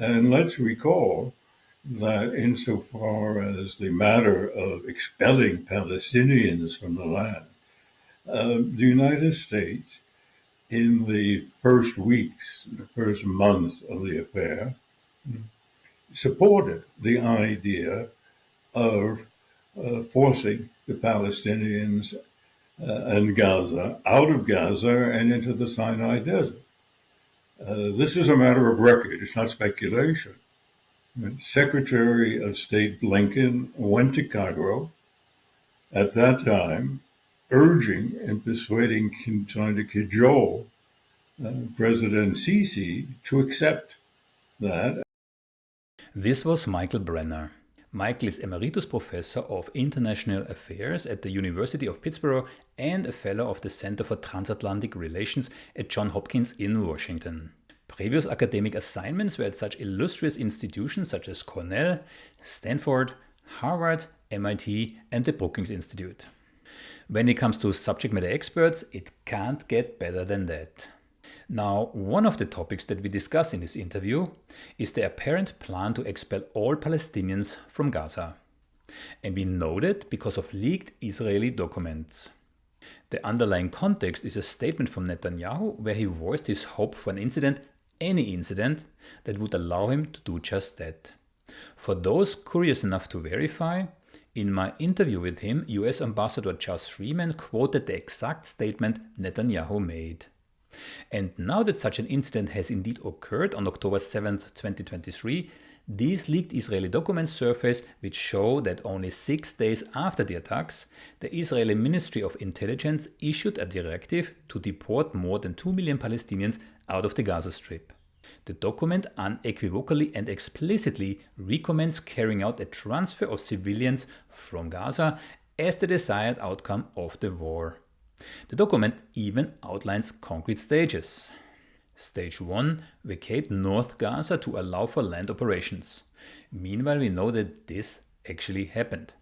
And let's recall that insofar as the matter of expelling Palestinians from the land, the United States, in the first weeks, the first months of the affair, supported the idea of forcing the Palestinians and Gaza out of Gaza and into the Sinai Desert. This is a matter of record, it's not speculation. Secretary of State Blinken went to Cairo at that time, urging and persuading, trying to cajole President Sisi to accept that. This was Michael Brenner. Michael is Emeritus Professor of International Affairs at the University of Pittsburgh and a Fellow of the Center for Transatlantic Relations at Johns Hopkins in Washington. Previous academic assignments were at such illustrious institutions such as Cornell, Stanford, Harvard, MIT, and the Brookings Institute. When it comes to subject matter experts, it can't get better than that. Now, one of the topics that we discuss in this interview is the apparent plan to expel all Palestinians from Gaza. And we know that because of leaked Israeli documents. The underlying context is a statement from Netanyahu where he voiced his hope for an incident, any incident, that would allow him to do just that. For those curious enough to verify, in my interview with him, US Ambassador Charles Freeman quoted the exact statement Netanyahu made. And now that such an incident has indeed occurred on October 7, 2023, these leaked Israeli documents surface which show that only 6 days after the attacks, the Israeli Ministry of Intelligence issued a directive to deport more than 2 million Palestinians out of the Gaza Strip. The document unequivocally and explicitly recommends carrying out a transfer of civilians from Gaza as the desired outcome of the war. The document even outlines concrete stages. Stage 1, vacate North Gaza to allow for land operations. Meanwhile, we know that this actually happened.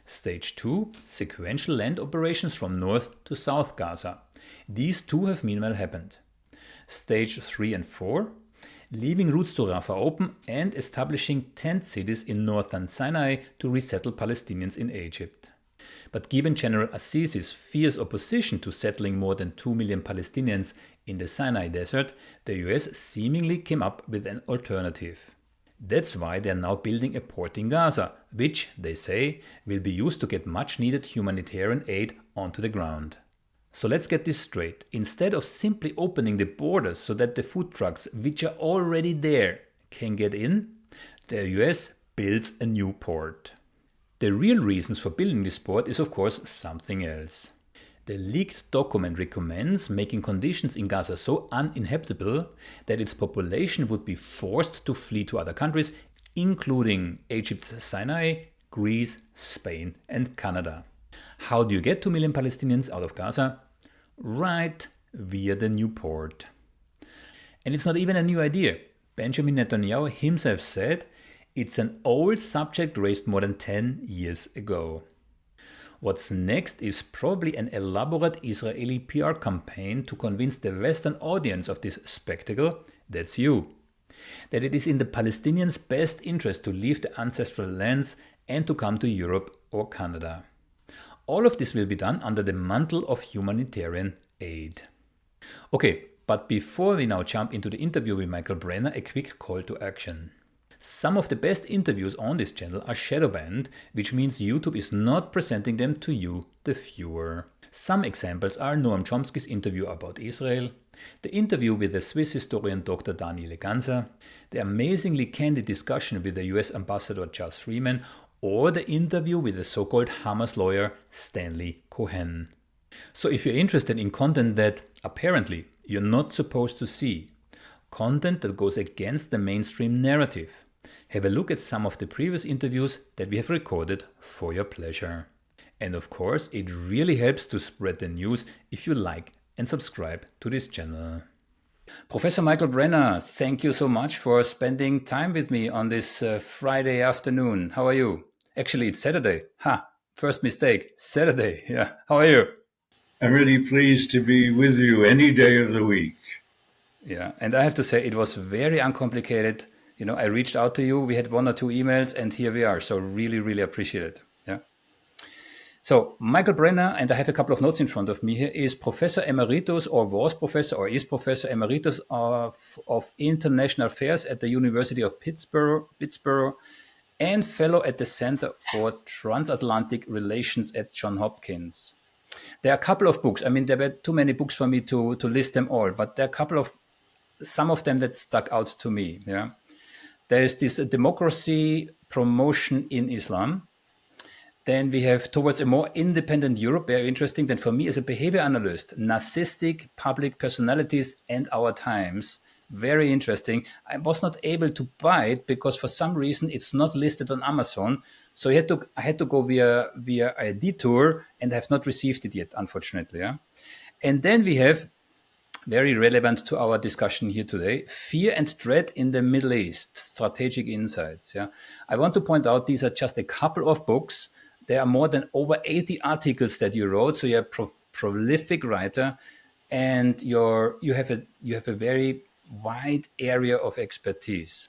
Stage 2, sequential land operations from North to South Gaza. These too have meanwhile happened. Stage 3 and 4, leaving routes to Rafah open and establishing tent cities in northern Sinai to resettle Palestinians in Egypt. But given General Assisi's fierce opposition to settling more than 2 million Palestinians in the Sinai Desert, the US seemingly came up with an alternative. That's why they are now building a port in Gaza, which, they say, will be used to get much needed humanitarian aid onto the ground. So let's get this straight. Instead of simply opening the borders so that the food trucks, which are already there, can get in, the US builds a new port. The real reasons for building this port is of course something else. The leaked document recommends making conditions in Gaza so uninhabitable that its population would be forced to flee to other countries, including Egypt's Sinai, Greece, Spain, and Canada. How do you get 2 million Palestinians out of Gaza? Right, via the new port. And it's not even a new idea. Benjamin Netanyahu himself said, it's an old subject raised more than 10 years ago. What's next is probably an elaborate Israeli PR campaign to convince the Western audience of this spectacle, that's you, that it is in the Palestinians' best interest to leave the ancestral lands and to come to Europe or Canada. All of this will be done under the mantle of humanitarian aid. Okay, but before we now jump into the interview with Michael Brenner, a quick call to action. Some of the best interviews on this channel are shadow banned, which means YouTube is not presenting them to you, the viewer. Some examples are Noam Chomsky's interview about Israel, the interview with the Swiss historian Dr. Daniele Ganser, the amazingly candid discussion with the US Ambassador Charles Freeman, or the interview with the so-called Hamas lawyer Stanley Cohen. So if you're interested in content that, apparently, you're not supposed to see, content that goes against the mainstream narrative, have a look at some of the previous interviews that we have recorded for your pleasure. And of course, it really helps to spread the news if you like and subscribe to this channel. Professor Michael Brenner, thank you so much for spending time with me on this Friday afternoon. How are you? Actually, it's Saturday. First mistake. Saturday. Yeah. How are you? I'm really pleased to be with you any day of the week. Yeah, and I have to say it was very uncomplicated I reached out to you. We had 1 or 2 emails, and here we are. So really, really appreciate it. Yeah. So Michael Brenner, and I have a couple of notes in front of me here, is Professor Emeritus, or was Professor, or is Professor Emeritus of International Affairs at the University of Pittsburgh, and Fellow at the Center for Transatlantic Relations at Johns Hopkins. There are a couple of books. I mean, there were too many books for me to list them all, but there are some of them that stuck out to me. Yeah, there is this Democracy Promotion in Islam. Then we have Towards a More Independent Europe, very interesting. Then for me as a behavior analyst, Narcissistic Public Personalities and Our Times, very interesting. I was not able to buy it because for some reason it's not listed on Amazon. So I had to go via a detour, and I have not received it yet, unfortunately. Yeah? And then we have, very relevant to our discussion here today, Fear and Dread in the Middle East, Strategic Insights. Yeah, I want to point out these are just a couple of books. There are more than over 80 articles that you wrote, so you're a prolific writer, and you have a very wide area of expertise.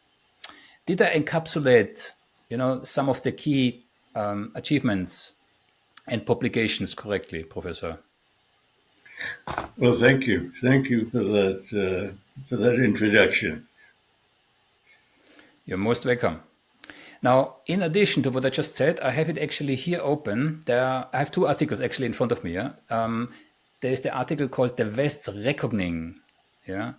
Did I encapsulate, some of the key achievements and publications correctly, Professor? Well, thank you. Thank you for that introduction. You're most welcome. Now, in addition to what I just said, I have it actually here open. I have 2 articles actually in front of me. Yeah? There is the article called The West's Reckoning. Yeah,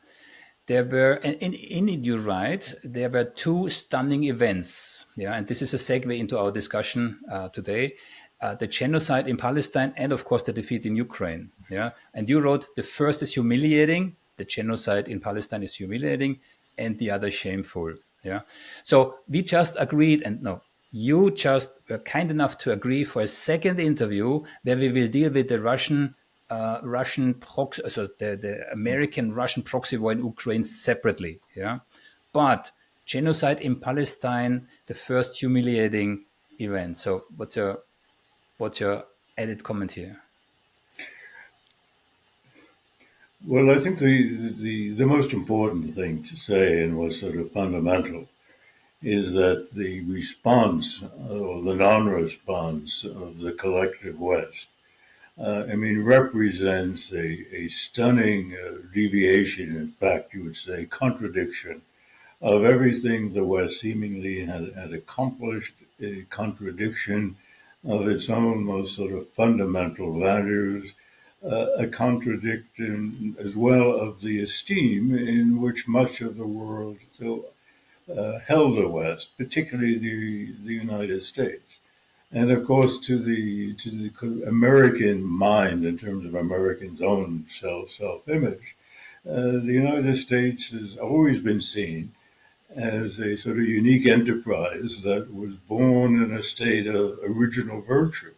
there were, in it you write, there were 2 stunning events. Yeah, and this is a segue into our discussion today. The genocide in Palestine and, of course, the defeat in Ukraine. Yeah, and you wrote, the first is humiliating, the genocide in Palestine is humiliating, and the other shameful. Yeah, so we just agreed, and no, you just were kind enough to agree for a second interview where we will deal with the Russian proxy, so the American Russian proxy war in Ukraine separately. Yeah, but genocide in Palestine, the first humiliating event. So what's your added comment here? Well, I think the most important thing to say, and what's sort of fundamental, is that the response or the non-response of the collective West, represents a stunning deviation, in fact, you would say contradiction, of everything the West seemingly had accomplished, a contradiction of its own most sort of fundamental values, a contradiction as well of the esteem in which much of the world still held the West, particularly the United States. And of course, to the American mind, in terms of Americans' own self-image, the United States has always been seen as a sort of unique enterprise that was born in a state of original virtue,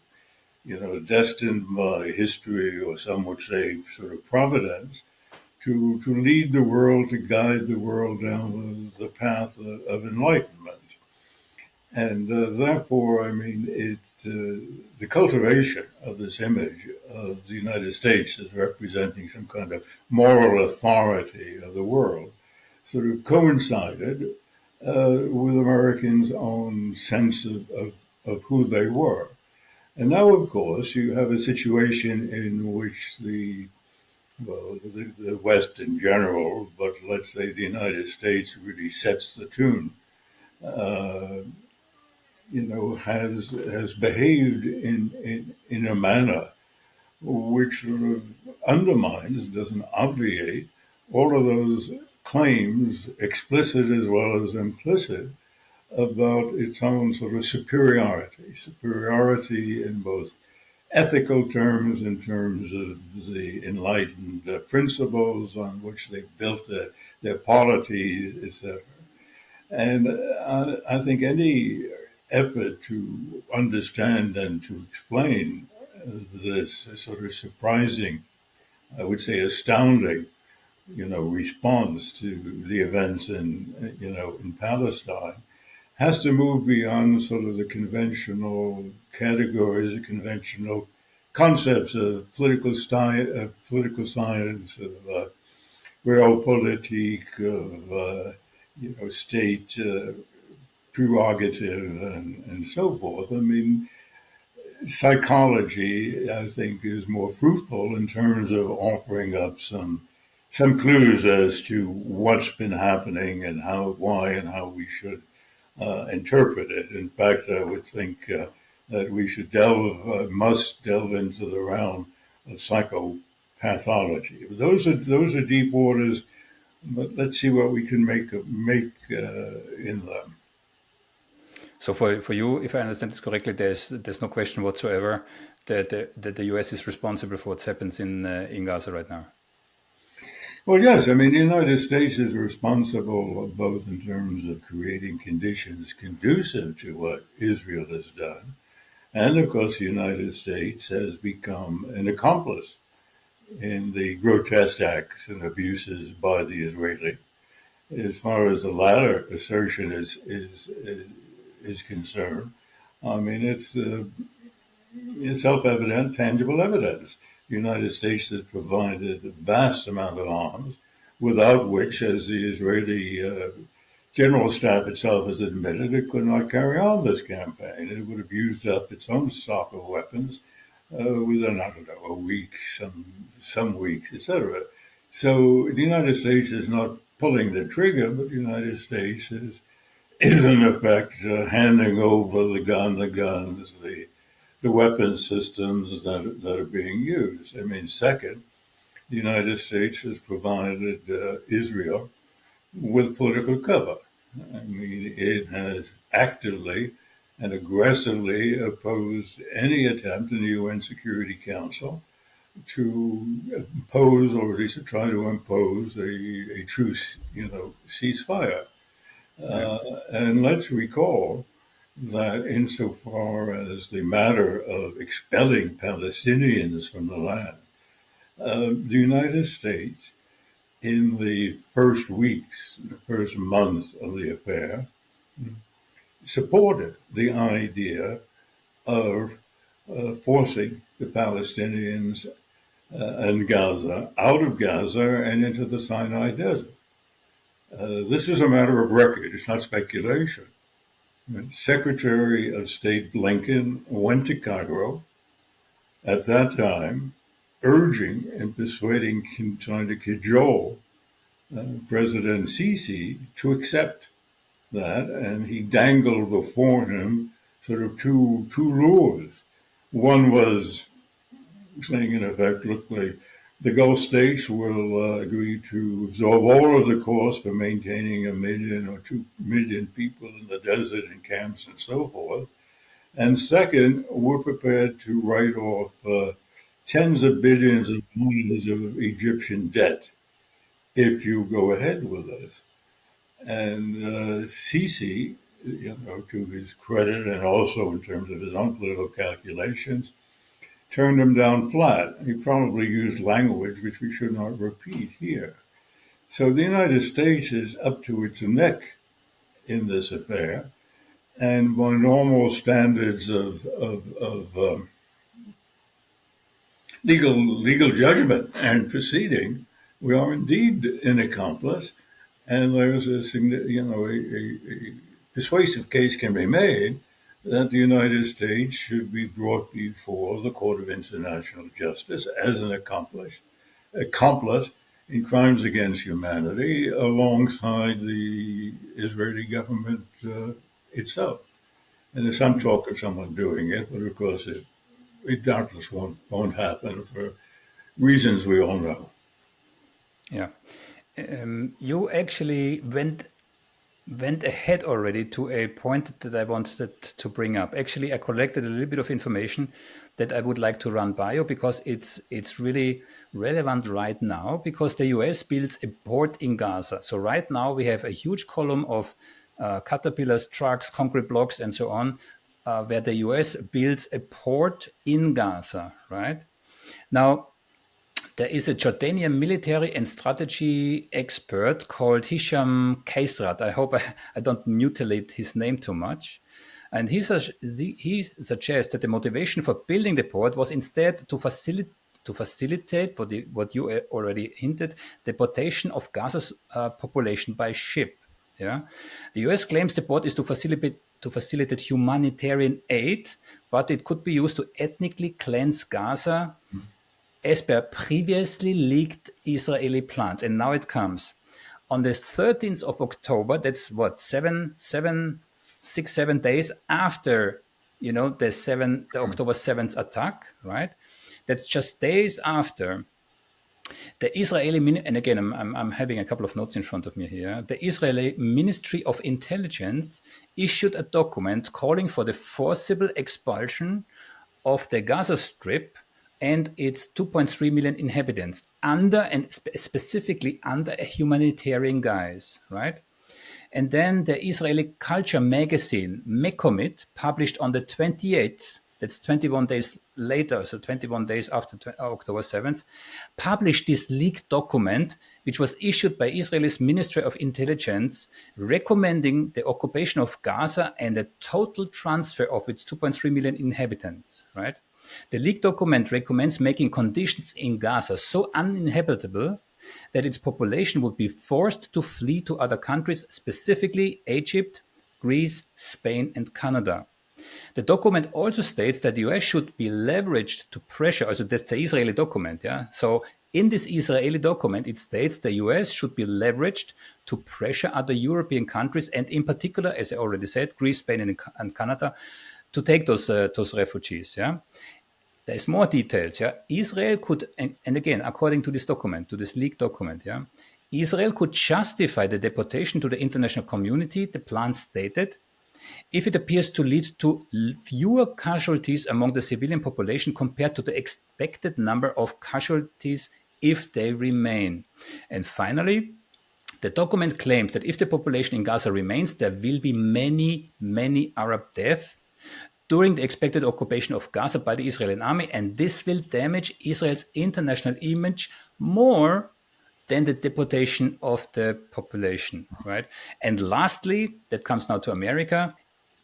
destined by history, or some would say sort of providence, to lead the world, to guide the world down the path of enlightenment. And therefore, the cultivation of this image of the United States as representing some kind of moral authority of the world sort of coincided with Americans' own sense of who they were. And now, of course, you have a situation in which the West in general, but let's say the United States really sets the tune, has behaved in a manner which sort of undermines, doesn't obviate all of those claims, explicit as well as implicit, about its own sort of superiority in both ethical terms, in terms of the enlightened principles on which they've built their polities, etc. And I think any effort to understand and to explain this sort of surprising, I would say astounding, response to the events in Palestine has to move beyond sort of the conventional categories, the conventional concepts of political style, of political science, of realpolitik, of state prerogative and so forth. I mean, psychology, I think, is more fruitful in terms of offering up some clues as to what's been happening and why, and how we should interpret it. In fact, I would think that we should must delve into the realm of psychopathology. Those are deep waters, but let's see what we can make in them. So for you, if I understand this correctly, there's no question whatsoever that the US is responsible for what happens in Gaza right now. Well, yes. I mean, the United States is responsible both in terms of creating conditions conducive to what Israel has done. And of course, the United States has become an accomplice in the grotesque acts and abuses by the Israeli. As far as the latter assertion is concerned, I mean, it's self-evident, tangible evidence. The United States has provided a vast amount of arms, without which, as the Israeli General Staff itself has admitted, it could not carry on this campaign. It would have used up its own stock of weapons within, I don't know, a week, some weeks, etc. So the United States is not pulling the trigger, but the United States is in effect handing over the guns, the weapon systems that are being used. I mean, second, the United States has provided Israel with political cover. I mean, it has actively and aggressively opposed any attempt in the UN Security Council to impose, or at least to try to impose, a true, ceasefire. And let's recall that insofar as the matter of expelling Palestinians from the land, the United States, in the first weeks, the first months of the affair, supported the idea of forcing the Palestinians and Gaza out of Gaza and into the Sinai Desert. This is a matter of record. It's not speculation. Secretary of State Blinken went to Cairo at that time, urging and persuading, trying to cajole President Sisi to accept that, and he dangled before him sort of two lures. One was saying, in effect, look, the Gulf states will agree to absorb all of the costs for maintaining 1 million or 2 million people in the desert and camps and so forth. And second, we're prepared to write off tens of billions of dollars of Egyptian debt if you go ahead with this. And Sisi, to his credit and also in terms of his own political calculations, turned him down flat. He probably used language which we should not repeat here. So the United States is up to its neck in this affair, and by normal standards of legal judgment and proceeding, we are indeed an accomplice, and there's a persuasive case can be made that the United States should be brought before the Court of International Justice as an accomplice in crimes against humanity alongside the Israeli government itself. And there's some talk of someone doing it, but of course it doubtless won't happen for reasons we all know. Yeah. You actually went ahead already to a point that I wanted to bring up. Actually, I collected a little bit of information that I would like to run by you because it's really relevant right now, because the US builds a port in Gaza. So right now we have a huge column of caterpillars, trucks, concrete blocks, and so on, where the US builds a port in Gaza, right? Now, there is a Jordanian military and strategy expert called Hisham Kaisrat. I hope I don't mutilate his name too much. And he suggests that the motivation for building the port was instead to facilitate what you already hinted, deportation of Gaza's population by ship. Yeah, the US claims the port is to facilitate humanitarian aid, but it could be used to ethnically cleanse Gaza as per previously leaked Israeli plans. And now it comes. On the 13th of October, that's what, 7 days after, the October 7th attack, right? That's just days after the Israeli, and again, I'm having a couple of notes in front of me here. The Israeli Ministry of Intelligence issued a document calling for the forcible expulsion of the Gaza Strip and its 2.3 million inhabitants under, and specifically under, a humanitarian guise, right? And then the Israeli culture magazine, Mekomit, published on the 28th, that's 21 days later, so 21 days after October 7th, published this leaked document, which was issued by Israel's Ministry of Intelligence, recommending the occupation of Gaza and the total transfer of its 2.3 million inhabitants, right? The leaked document recommends making conditions in Gaza so uninhabitable that its population would be forced to flee to other countries, specifically Egypt, Greece, Spain, and Canada. The document also states that the US should be leveraged to pressure, also that's the Israeli document, yeah? So in this Israeli document, it states the US should be leveraged to pressure other European countries, and in particular, as I already said, Greece, Spain, and Canada, to take those refugees, yeah? There's more details. Yeah, Israel could, and again, according to this document, to this leaked document, yeah, Israel could justify the deportation to the international community, the plan stated, if it appears to lead to fewer casualties among the civilian population compared to the expected number of casualties if they remain. And finally, the document claims that if the population in Gaza remains, there will be many, many Arab deaths during the expected occupation of Gaza by the Israeli army, and this will damage Israel's international image more than the deportation of the population, right? And lastly, that comes now to America,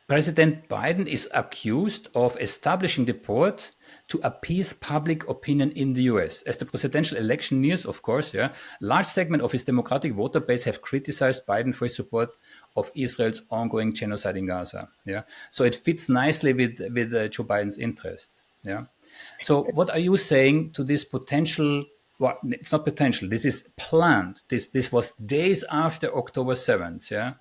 President Biden is accused of establishing the port to appease public opinion in the US. As the presidential election nears, of course, yeah, large segment of his Democratic voter base have criticized Biden for his support of Israel's ongoing genocide in Gaza. Yeah, so it fits nicely with Joe Biden's interest. Yeah. So what are you saying to this potential? Well, it's not potential. This is planned. This was days after October 7th. Yeah.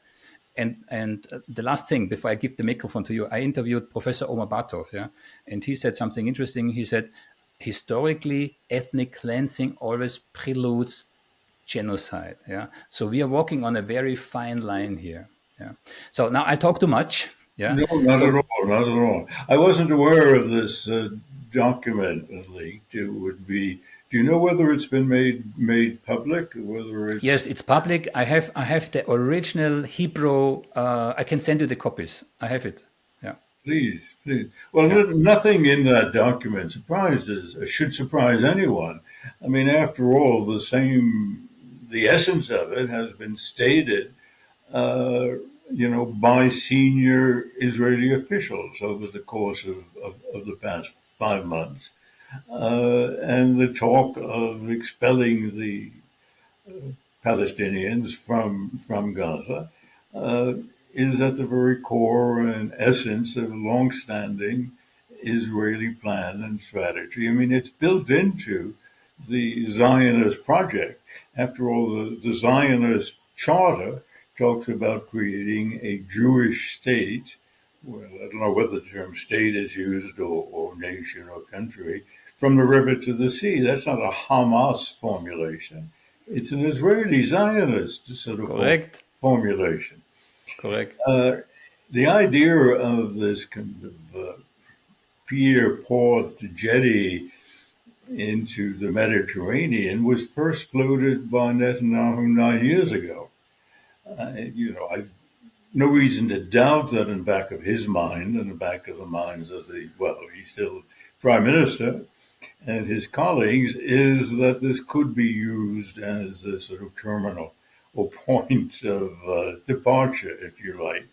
And the last thing before I give the microphone to you, I interviewed Professor Omar Batov, yeah, and he said something interesting. He said, historically, ethnic cleansing always preludes genocide. Yeah, so we are walking on a very fine line here. Yeah. So now I talk too much. Yeah. No, not at So all, not at all. I wasn't aware of this document leaked. It would be. Do you know whether it's been made public? Whether yes, it's it's public. I have the original Hebrew. I can send you the copies. I have it. Yeah. please, please. Well, Yeah. nothing in that document surprises or should surprise anyone. I mean, after all, the essence of it has been stated, uh, by senior Israeli officials over the course of the past 5 months. And the talk of expelling the Palestinians from Gaza uh, is at the very core and essence of long-standing Israeli plan and strategy. I mean, it's built into the Zionist project. After all, the Zionist charter talks about creating a Jewish state. Well, I don't know whether the term state is used or nation or country, from the river to the sea. That's not a Hamas formulation. It's an Israeli Zionist sort of Correct. formulation. Correct. Uh, the idea of this kind of pier port jetty into the Mediterranean was first floated by Netanyahu 9 years ago. I've no reason to doubt that in the back of his mind and the back of the minds of he's still prime minister and his colleagues, is that this could be used as a sort of terminal or point of departure, if you like,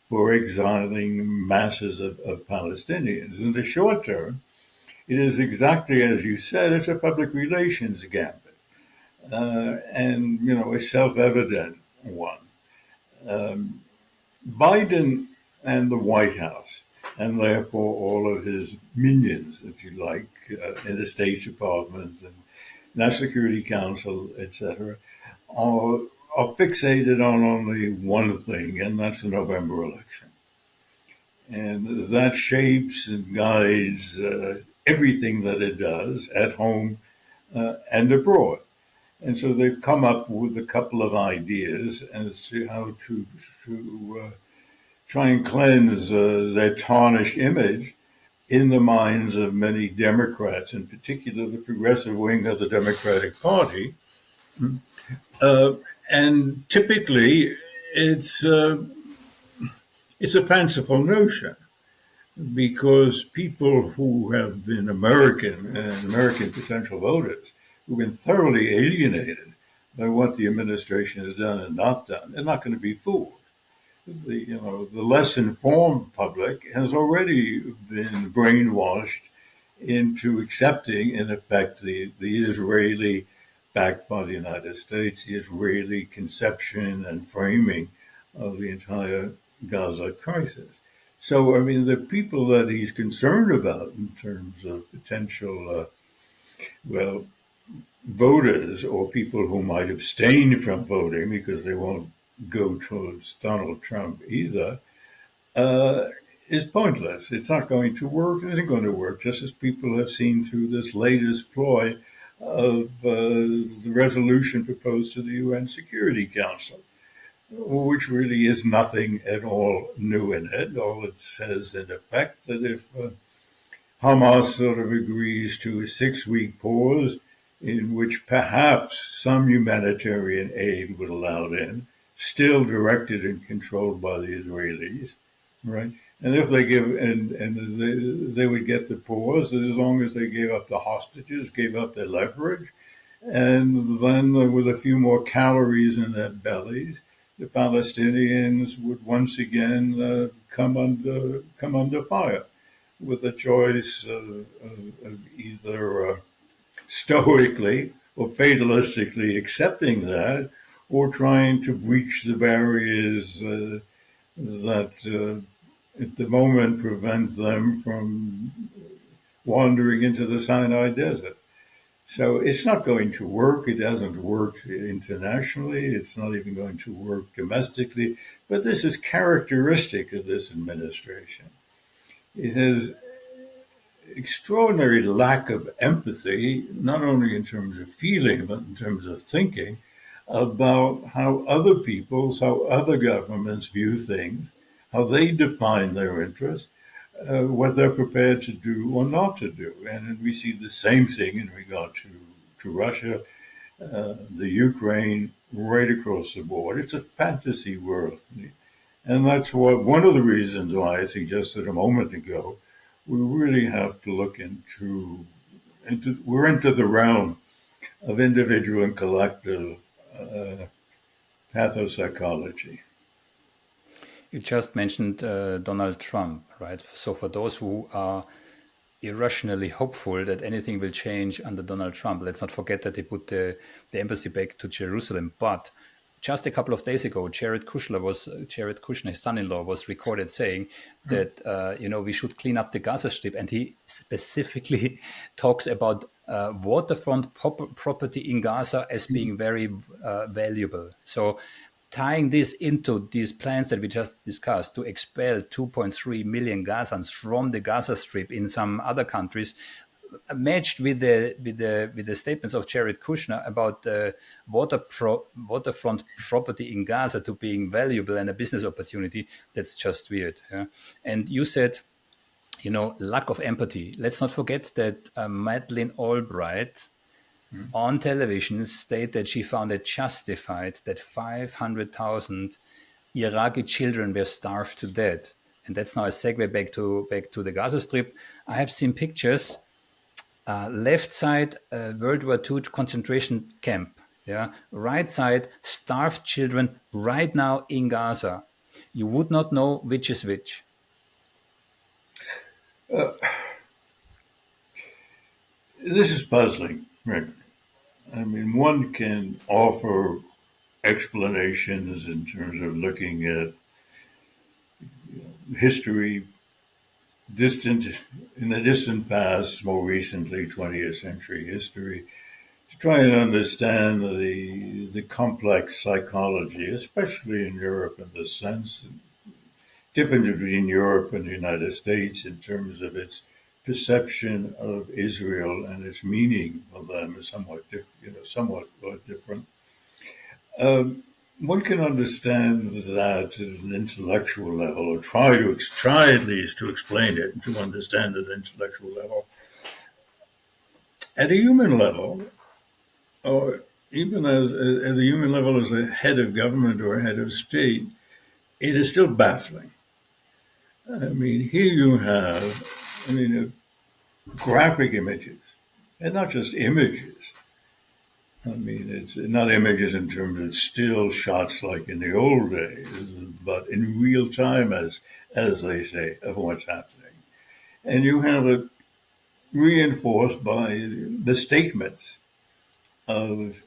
for exiling masses of Palestinians. In the short term, it is exactly as you said, it's a public relations gambit, and a self-evident one. Biden and the White House, and therefore all of his minions, if you like, in the State Department and National Security Council, etc., are, are fixated on only one thing, and that's the November election. And that shapes and guides everything that it does at home and abroad. And so they've come up with a couple of ideas as to how to try and cleanse their tarnished image in the minds of many Democrats, in particular the progressive wing of the Democratic Party. Uh, and typically, it's uh, it's a fanciful notion because people who have been American and American potential voters who've been thoroughly alienated by what the administration has done and not done, they're not going to be fooled. The less informed public has already been brainwashed into accepting, in effect, the Israeli, backed by the United States, the Israeli conception and framing of the entire Gaza crisis. So, I mean, the people that he's concerned about in terms of potential, well, voters or people who might abstain from voting because they won't go towards Donald Trump either, uh, is pointless. It's not going to work. It isn't going to work, just as people have seen through this latest ploy of the resolution proposed to the UN Security Council, which really is nothing at all new in it. All it says, in effect, that if Hamas sort of agrees to a 6-week pause in which perhaps some humanitarian aid would allow in, still directed and controlled by the Israelis, right? And if they give, and they would get the pause as long as they gave up the hostages, gave up their leverage, and then with a few more calories in their bellies, the Palestinians would once again come under fire with a choice of either stoically or fatalistically accepting that, or trying to breach the barriers that at the moment prevent them from wandering into the Sinai Desert. So it's not going to work. It hasn't worked internationally. It's not even going to work domestically. But this is characteristic of this administration. It has extraordinary lack of empathy, not only in terms of feeling, but in terms of thinking about how other peoples, how other governments view things, how they define their interests, what they're prepared to do or not to do. And we see the same thing in regard to Russia, the Ukraine, right across the board. It's a fantasy world. And that's what one of the reasons why I suggested a moment ago, we really have to look we're into the realm of individual and collective pathopsychology. You just mentioned Donald Trump, right? So for those who are irrationally hopeful that anything will change under Donald Trump, let's not forget that they put the embassy back to Jerusalem. But just a couple of days ago, Jared Kushner, his son-in-law, was recorded saying that we should clean up the Gaza Strip, and he specifically talks about waterfront property in Gaza as being very valuable. So tying this into these plans that we just discussed to expel 2.3 million Gazans from the Gaza Strip in some other countries, matched with the statements of Jared Kushner about the waterfront property in Gaza to being valuable and a business opportunity, that's just weird. Yeah? And you said, lack of empathy. Let's not forget that Madeleine Albright on television stated that she found it justified that 500,000 Iraqi children were starved to death. And that's now a segue back to the Gaza Strip. I have seen pictures. Left side, World War II concentration camp. Yeah, right side, starved children right now in Gaza. You would not know which is which. This is puzzling, right? I mean, one can offer explanations in terms of looking at history, distant in the distant past, more recently 20th century history, to try and understand the complex psychology, especially in Europe, in the sense difference between Europe and the United States in terms of its perception of Israel and its meaning of them is somewhat different. One can understand that at an intellectual level, or try at least to explain it, to understand at an intellectual level. At a human level, or even at a human level as a head of government or a head of state, it is still baffling. I mean, here you have, graphic images, and not just images. I mean, it's not images in terms of still shots like in the old days, but in real time, as they say, of what's happening. And you have it reinforced by the statements of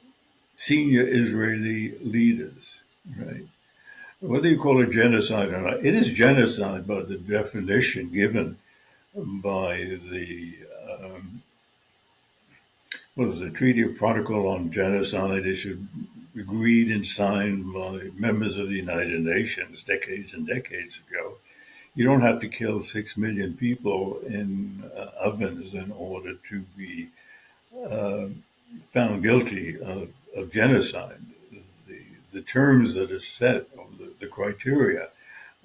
senior Israeli leaders, right? Whether you call it genocide or not, it is genocide by the definition given by the Treaty of Protocol on Genocide, issued, agreed and signed by members of the United Nations decades and decades ago. You don't have to kill 6 million people in ovens in order to be found guilty of genocide. The terms that are set, or the criteria,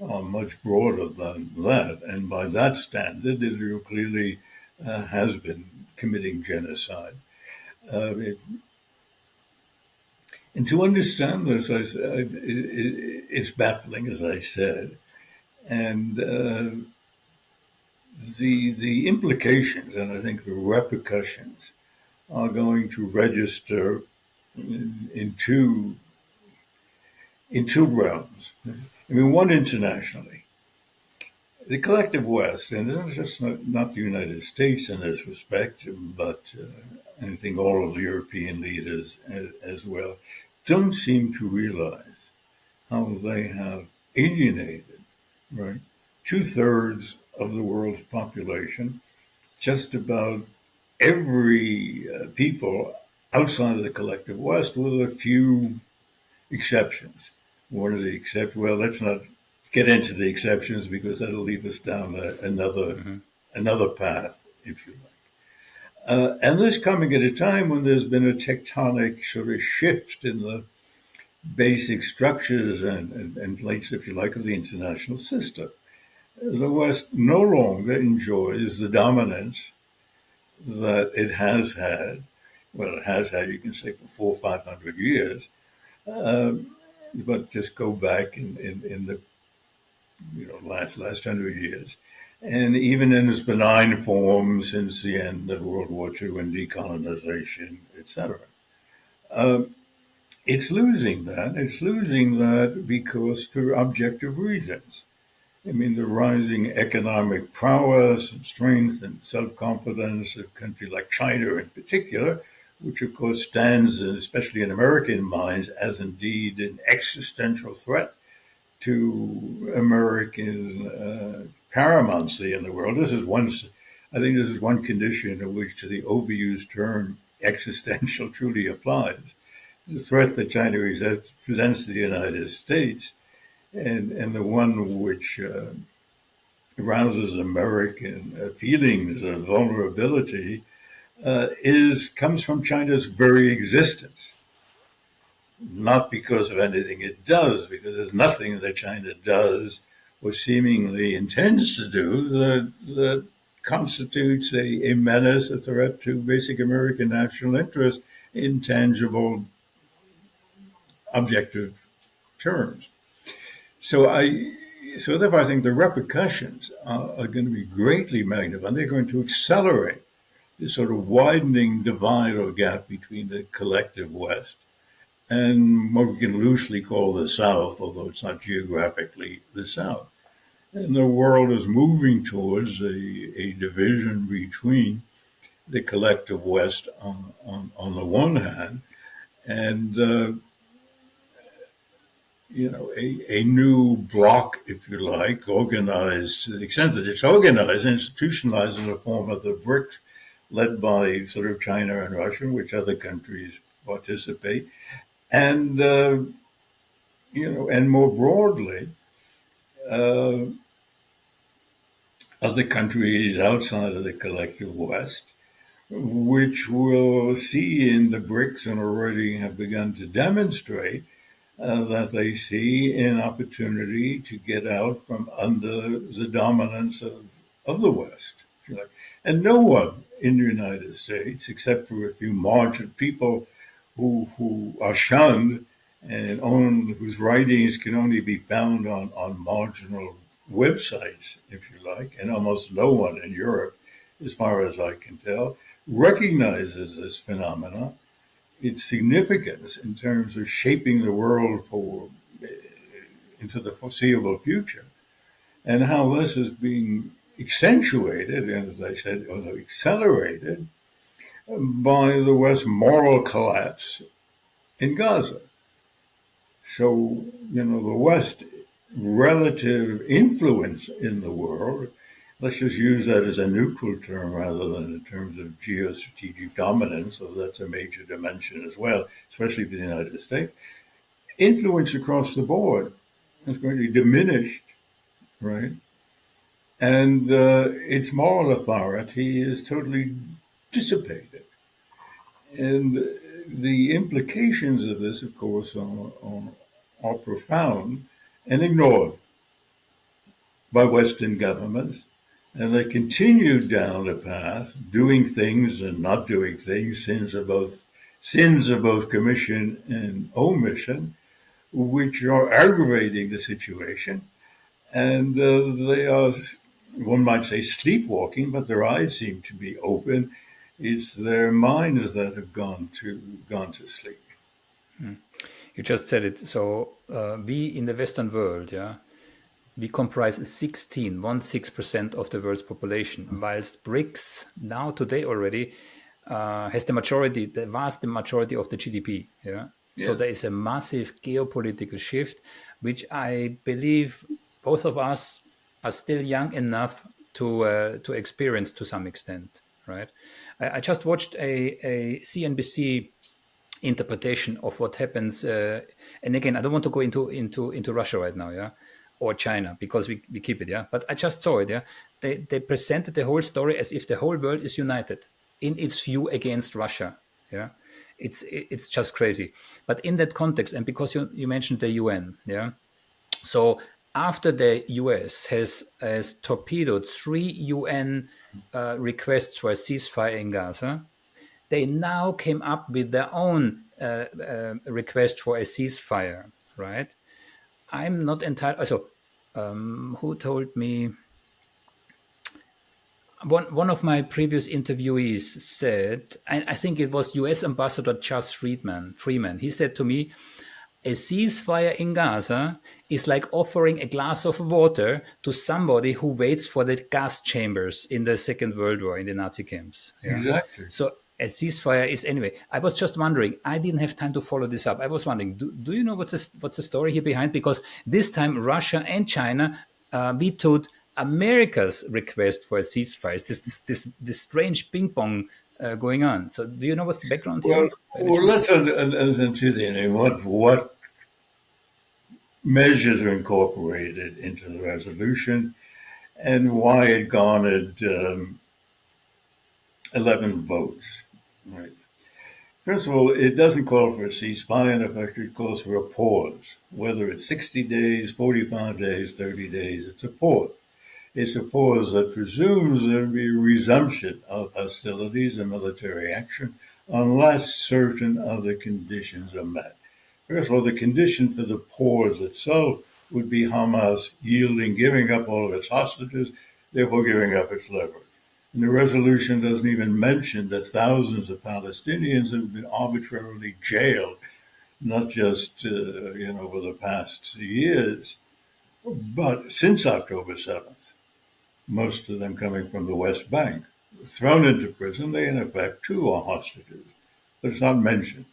are much broader than that. And by that standard, Israel clearly has been committing genocide. And to understand this, it's baffling, as I said. And the implications, and I think the repercussions, are going to register in two realms. I mean, one internationally. The collective West, and this is just not the United States in this respect, but I think all of the European leaders as well, don't seem to realize how they have alienated, right, 2/3 of the world's population, just about every people outside of the collective West, with a few exceptions. One of the exceptions, well, let's not get into the exceptions because that'll lead us down another path, if you like. And this coming at a time when there's been a tectonic sort of shift in the basic structures and plates, if you like, of the international system. The West no longer enjoys the dominance that it has had. Well, it has had, you can say, for 400 or 500 years. But just go back in the last 100 years, and even in its benign form since the end of World War II and decolonization, etc. It's losing that. It's losing that because for objective reasons. I mean, the rising economic prowess and strength and self-confidence of a country like China in particular, which of course stands, especially in American minds, as indeed an existential threat to American paramountcy in the world. I think this is one condition in which the overused term existential truly applies. The threat that China presents to the United States, and the one which arouses American feelings of vulnerability, comes from China's very existence. Not because of anything it does, because there's nothing that China does or seemingly intends to do that constitutes a menace, a threat to basic American national interest in tangible, objective terms. So therefore, I think the repercussions are going to be greatly magnified. They're going to accelerate this sort of widening divide or gap between the collective West and what we can loosely call the South, although it's not geographically the South. And the world is moving towards a division between the collective West on the one hand, and a new bloc, if you like, organized to the extent that it's organized, institutionalized in the form of the BRICS, led by sort of China and Russia, which other countries participate, and and more broadly, uh, other countries outside of the collective West, which will see in the BRICS and already have begun to demonstrate that they see an opportunity to get out from under the dominance of the West, if you like. And no one in the United States, except for a few marginal people who are shunned and whose writings can only be found on marginal websites, if you like, and almost no one in Europe, as far as I can tell, recognizes this phenomenon, its significance in terms of shaping the world for into the foreseeable future, and how this is being accentuated, and as I said, although accelerated by the West's moral collapse in Gaza. So, the West relative influence in the world, let's just use that as a neutral term rather than in terms of geostrategic dominance, so that's a major dimension as well, especially for the United States. Influence across the board is going to be diminished, right? And its moral authority is totally dissipated. And the implications of this, of course, are profound and ignored by Western governments. And they continue down a path, doing things and not doing things, sins of both commission and omission, which are aggravating the situation. And they are, one might say, sleepwalking, but their eyes seem to be open. It's their minds that have gone to sleep. You just said it. So we in the Western world, we comprise 16% of the world's population, whilst BRICS now today already has the vast majority of the GDP. Yeah. So there is a massive geopolitical shift, which I believe both of us are still young enough to experience to some extent. Right. I just watched a CNBC interpretation of what happens. And again, I don't want to go into Russia right now, or China, because we keep it, But I just saw it, They presented the whole story as if the whole world is united in its view against Russia, It's just crazy. But in that context, and because you mentioned the UN, So after the US has torpedoed 3 UN requests for a ceasefire in Gaza, they now came up with their own request for a ceasefire, right? I'm not entirely. So, who told me? One of my previous interviewees said, and I think it was U.S. Ambassador Charles Freeman. He said to me, a ceasefire in Gaza is like offering a glass of water to somebody who waits for the gas chambers in the Second World War in the Nazi camps. Exactly. So a ceasefire is anyway. I was just wondering. I didn't have time to follow this up. I was wondering, do you know what's the story here behind? Because this time Russia and China vetoed America's request for a ceasefire. It's this strange ping pong going on. So do you know what's the background here? Well, let's understand what measures are incorporated into the resolution and why it garnered 11 votes. Right. First of all, it doesn't call for a ceasefire. In effect, it calls for a pause. Whether it's 60 days, 45 days, 30 days, it's a pause. It's a pause that presumes there will be a resumption of hostilities and military action unless certain other conditions are met. First of all, the condition for the pause itself would be Hamas yielding, giving up all of its hostages, therefore giving up its leverage. And the resolution doesn't even mention the thousands of Palestinians that have been arbitrarily jailed, not just over the past years, but since October 7th. Most of them coming from the West Bank, thrown into prison. They, in effect, too, are hostages. But it's not mentioned,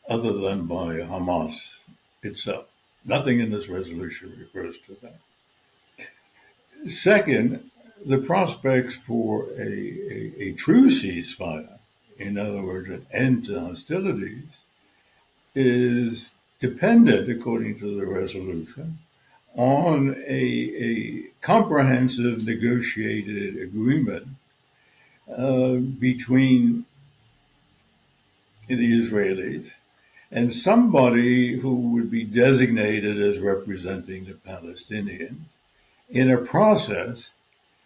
other than by Hamas itself. Nothing in this resolution refers to that. Second, the prospects for a true ceasefire, in other words, an end to hostilities, is dependent, according to the resolution, on a comprehensive negotiated agreement between the Israelis and somebody who would be designated as representing the Palestinians in a process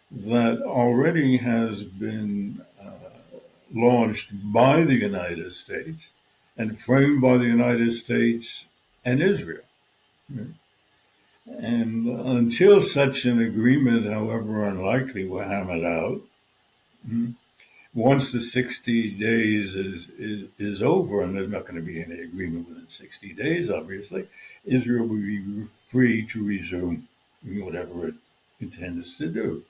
that already has been launched by the United States and framed by the United States and Israel. And until such an agreement, however unlikely, were hammered out, once the 60 days is over, and there's not going to be any agreement within 60 days, obviously, Israel will be free to resume whatever it intends to do.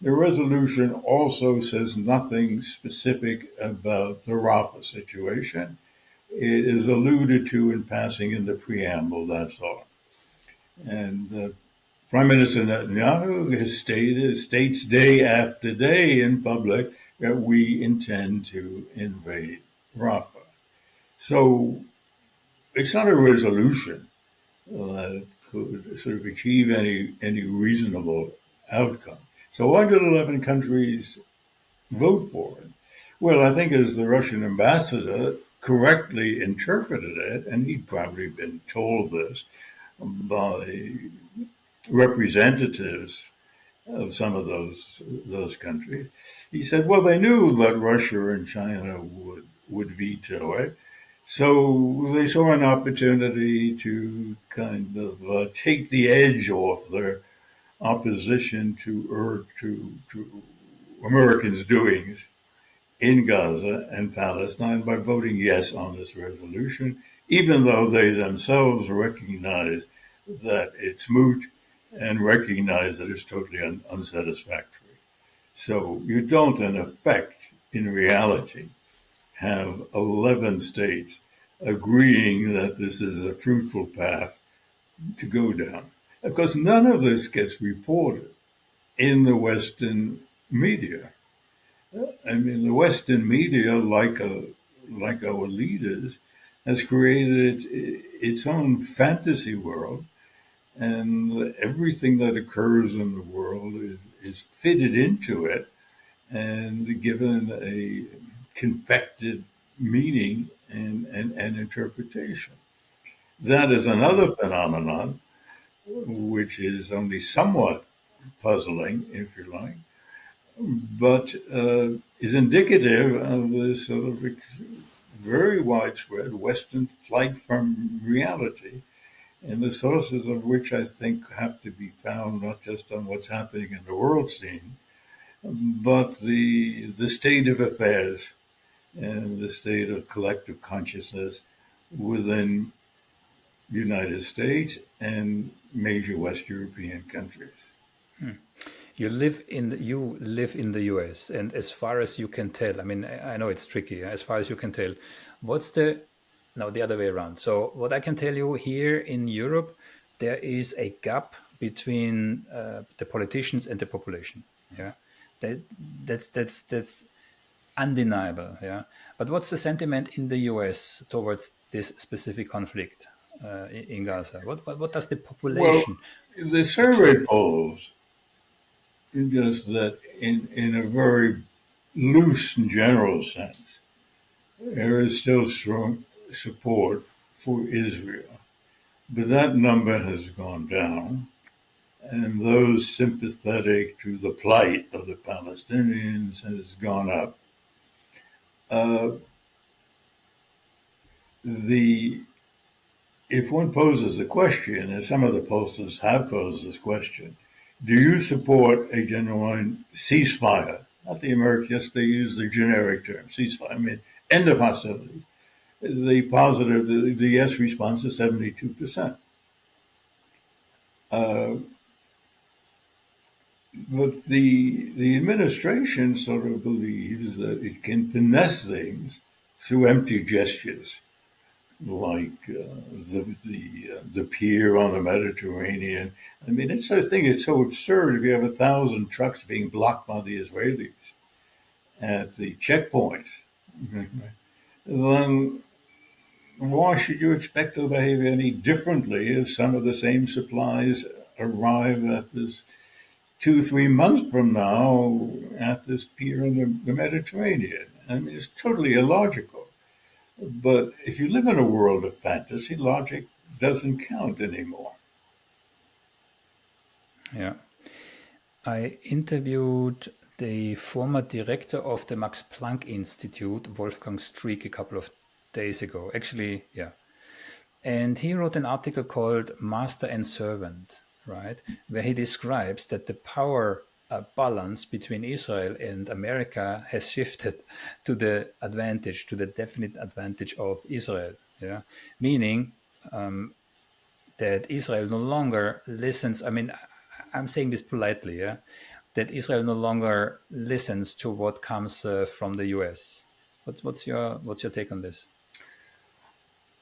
The resolution also says nothing specific about the Rafah situation. It is alluded to in passing in the preamble, that's all. And Prime Minister Netanyahu has states day after day in public that we intend to invade Rafah. So it's not a resolution that could sort of achieve any reasonable outcome. So why did 11 countries vote for it? Well, I think as the Russian ambassador correctly interpreted it, and he'd probably been told this by representatives of some of those countries, he said, well, they knew that Russia and China would veto it, so they saw an opportunity to kind of take the edge off their opposition to Americans' doings in Gaza and Palestine by voting yes on this resolution, even though they themselves recognize that it's moot and recognize that it's totally unsatisfactory. So you don't, in effect, in reality, have 11 states agreeing that this is a fruitful path to go down. Of course, none of this gets reported in the Western media. I mean, the Western media, like our leaders, has created its own fantasy world, and everything that occurs in the world is fitted into it and given a confected meaning and interpretation. That is another phenomenon which is only somewhat puzzling, if you like, but is indicative of this sort of very widespread Western flight from reality, and the sources of which I think have to be found not just on what's happening in the world scene, but the state of affairs and the state of collective consciousness within the United States and major West European countries. You live in the US, and as far as you can tell, I mean, I know it's tricky. As far as you can tell, what's the other way around. So what I can tell you here in Europe, there is a gap between the politicians and the population. Yeah, that's undeniable. Yeah, but what's the sentiment in the US towards this specific conflict in Gaza? What does the Well, population the survey polls just that in a very loose and general sense, there is still strong support for Israel. But that number has gone down, and those sympathetic to the plight of the Palestinians has gone up. Uh, if one poses a question, and some of the pollsters have posed this question, do you support a genuine ceasefire? Not the American, just they use the generic term, ceasefire. I mean, end of hostilities. The yes response is 72%. But the administration sort of believes that it can finesse things through empty gestures. like the pier on the Mediterranean. I mean, it's a thing. It's so absurd. If you have 1,000 trucks being blocked by the Israelis at the checkpoints, then why should you expect to behave any differently if some of the same supplies arrive at this 2, 3 months from now at this pier in the Mediterranean? I mean, it's totally illogical. But if you live in a world of fantasy, logic doesn't count anymore. Yeah. I interviewed the former director of the Max Planck Institute, Wolfgang Streeck, a couple of days ago. Actually, yeah. And he wrote an article called Master and Servant, right? Where he describes that the power balance between Israel and America has shifted to the advantage, to the definite advantage of Israel. Yeah. Meaning that Israel no longer listens. I mean, I'm saying this politely, yeah, that Israel no longer listens to what comes from the US. What's your take on this?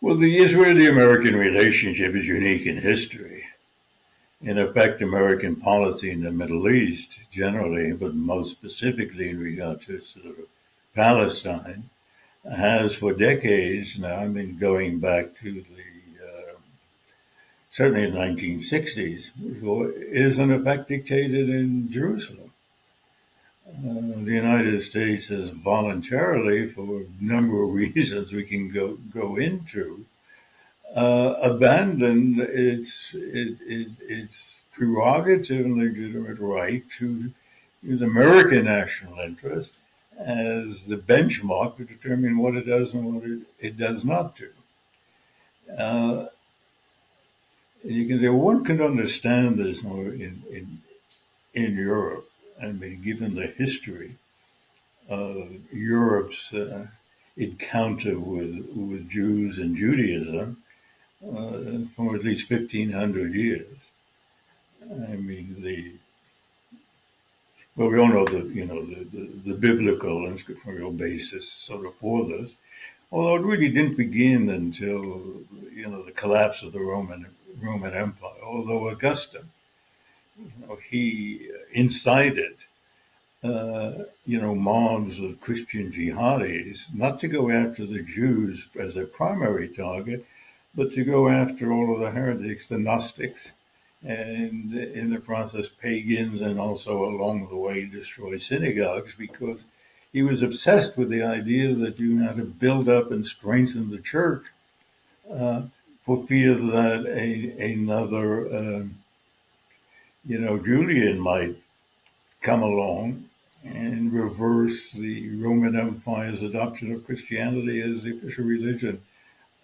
Well, the Israeli-American relationship is unique in history. In effect, American policy in the Middle East generally, but most specifically in regard to sort of Palestine, has for decades now, I mean, going back to the certainly the 1960s, is in effect dictated in Jerusalem. The United States has voluntarily, for a number of reasons we can go into, abandoned its prerogative and legitimate right to use American national interest as the benchmark to determine what it does and what it does not do. Uh, you can say one can understand this more in Europe. I mean, given the history of Europe's encounter with Jews and Judaism for at least 1,500 years. I mean, we all know the biblical and scriptural basis sort of for this, although it really didn't begin until the collapse of the Roman Empire. Although Augustine, he incited mobs of Christian jihadis not to go after the Jews as their primary target, but to go after all of the heretics, the Gnostics, and in the process pagans, and also along the way destroy synagogues, because he was obsessed with the idea that you had to build up and strengthen the church for fear that another Julian might come along and reverse the Roman Empire's adoption of Christianity as the official religion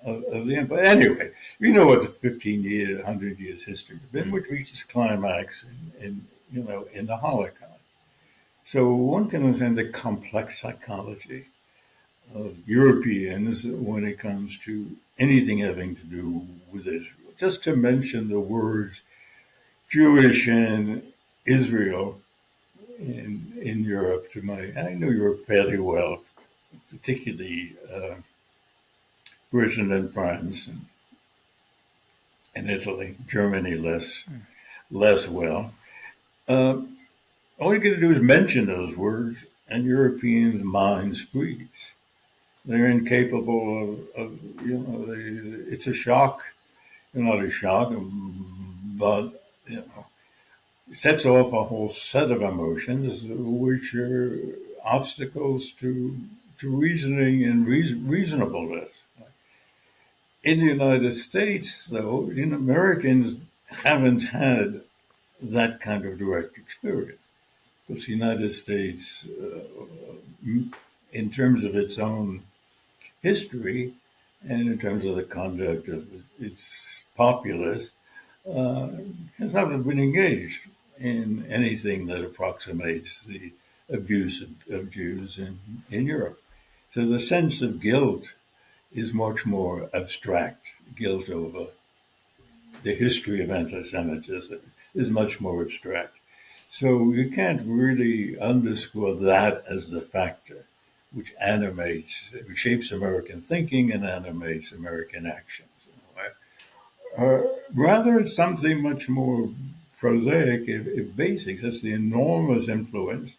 of the empire. Anyway, we know what the 100 years history has been, which reaches climax in the Holocaust. So one can understand the complex psychology of Europeans when it comes to anything having to do with Israel. Just to mention the words Jewish and Israel in Europe. I know Europe fairly well, particularly Britain and France and Italy. Germany less well. All you got to do is mention those words, and Europeans' minds freeze. They're incapable it's a shock, not a shock, but sets off a whole set of emotions which are obstacles to reasoning and reasonableness. In the United States, though, Americans haven't had that kind of direct experience, because the United States, in terms of its own history and in terms of the conduct of its populace, has never been engaged in anything that approximates the abuse of Jews in Europe. So the sense of guilt is much more abstract. Guilt over the history of anti-Semitism is much more abstract. So you can't really underscore that as the factor which animates, shapes American thinking and animates American actions. Rather, it's something much more prosaic, if basic. It's the enormous influence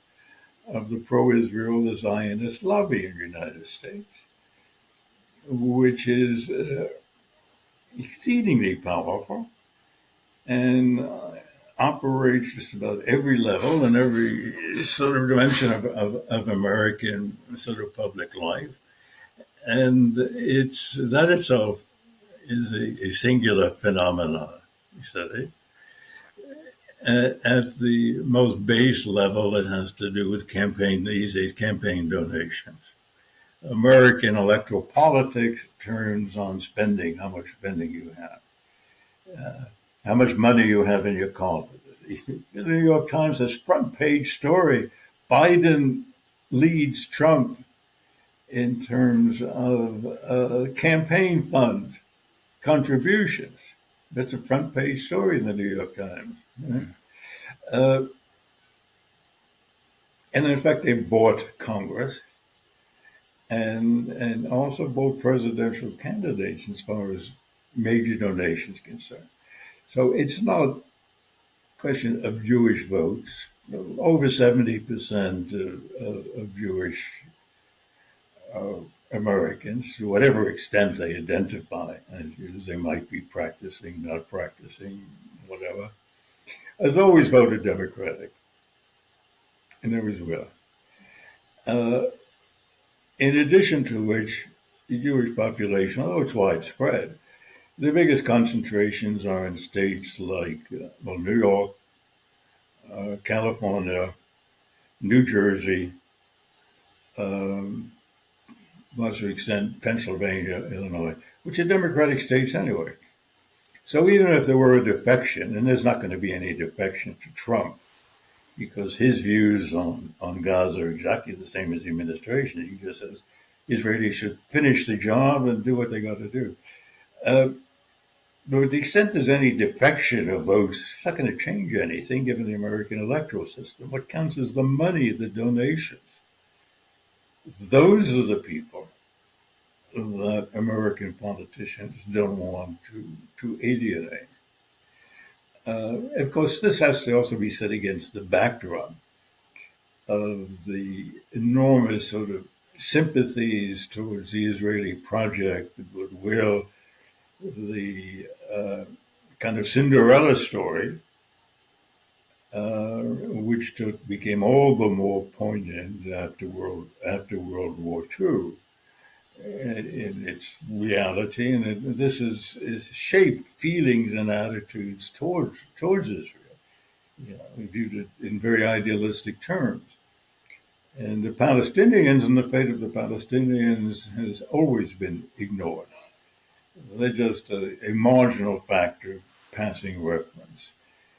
of the pro-Israel, the Zionist lobby in the United States, which is exceedingly powerful and operates just about every level and every sort of dimension of American sort of public life. And that itself is a singular phenomenon, you study. At the most base level, it has to do with these days, campaign donations. American electoral politics turns on spending, how much spending you have, how much money you have in your coffers. The New York Times has front page story, Biden leads Trump in terms of campaign fund contributions. That's a front page story in the New York Times. Right? And in fact, they've bought Congress and also bought presidential candidates as far as major donations concerned. So it's not a question of Jewish votes. Over 70% of Jewish Americans, to whatever extent they identify as Jews, they might be practicing, not practicing, whatever, has always voted Democratic, and always will. In addition to which, the Jewish population, although it's widespread, the biggest concentrations are in states like, New York, California, New Jersey, to extent Pennsylvania, Illinois, which are Democratic states anyway. So even if there were a defection, and there's not going to be any defection to Trump, because his views on Gaza are exactly the same as the administration. He just says Israelis should finish the job and do what they got to do. But to the extent there's any defection of votes, it's not going to change anything given the American electoral system. What counts is the money, the donations. Those are the people that American politicians don't want to alienate. Of course, this has to also be set against the backdrop of the enormous sort of sympathies towards the Israeli project, the goodwill, the kind of Cinderella story, which became all the more poignant after World War II. In its reality, and this is shaped feelings and attitudes towards Israel, viewed it in very idealistic terms. And the Palestinians and the fate of the Palestinians has always been ignored. They're just a marginal factor, passing reference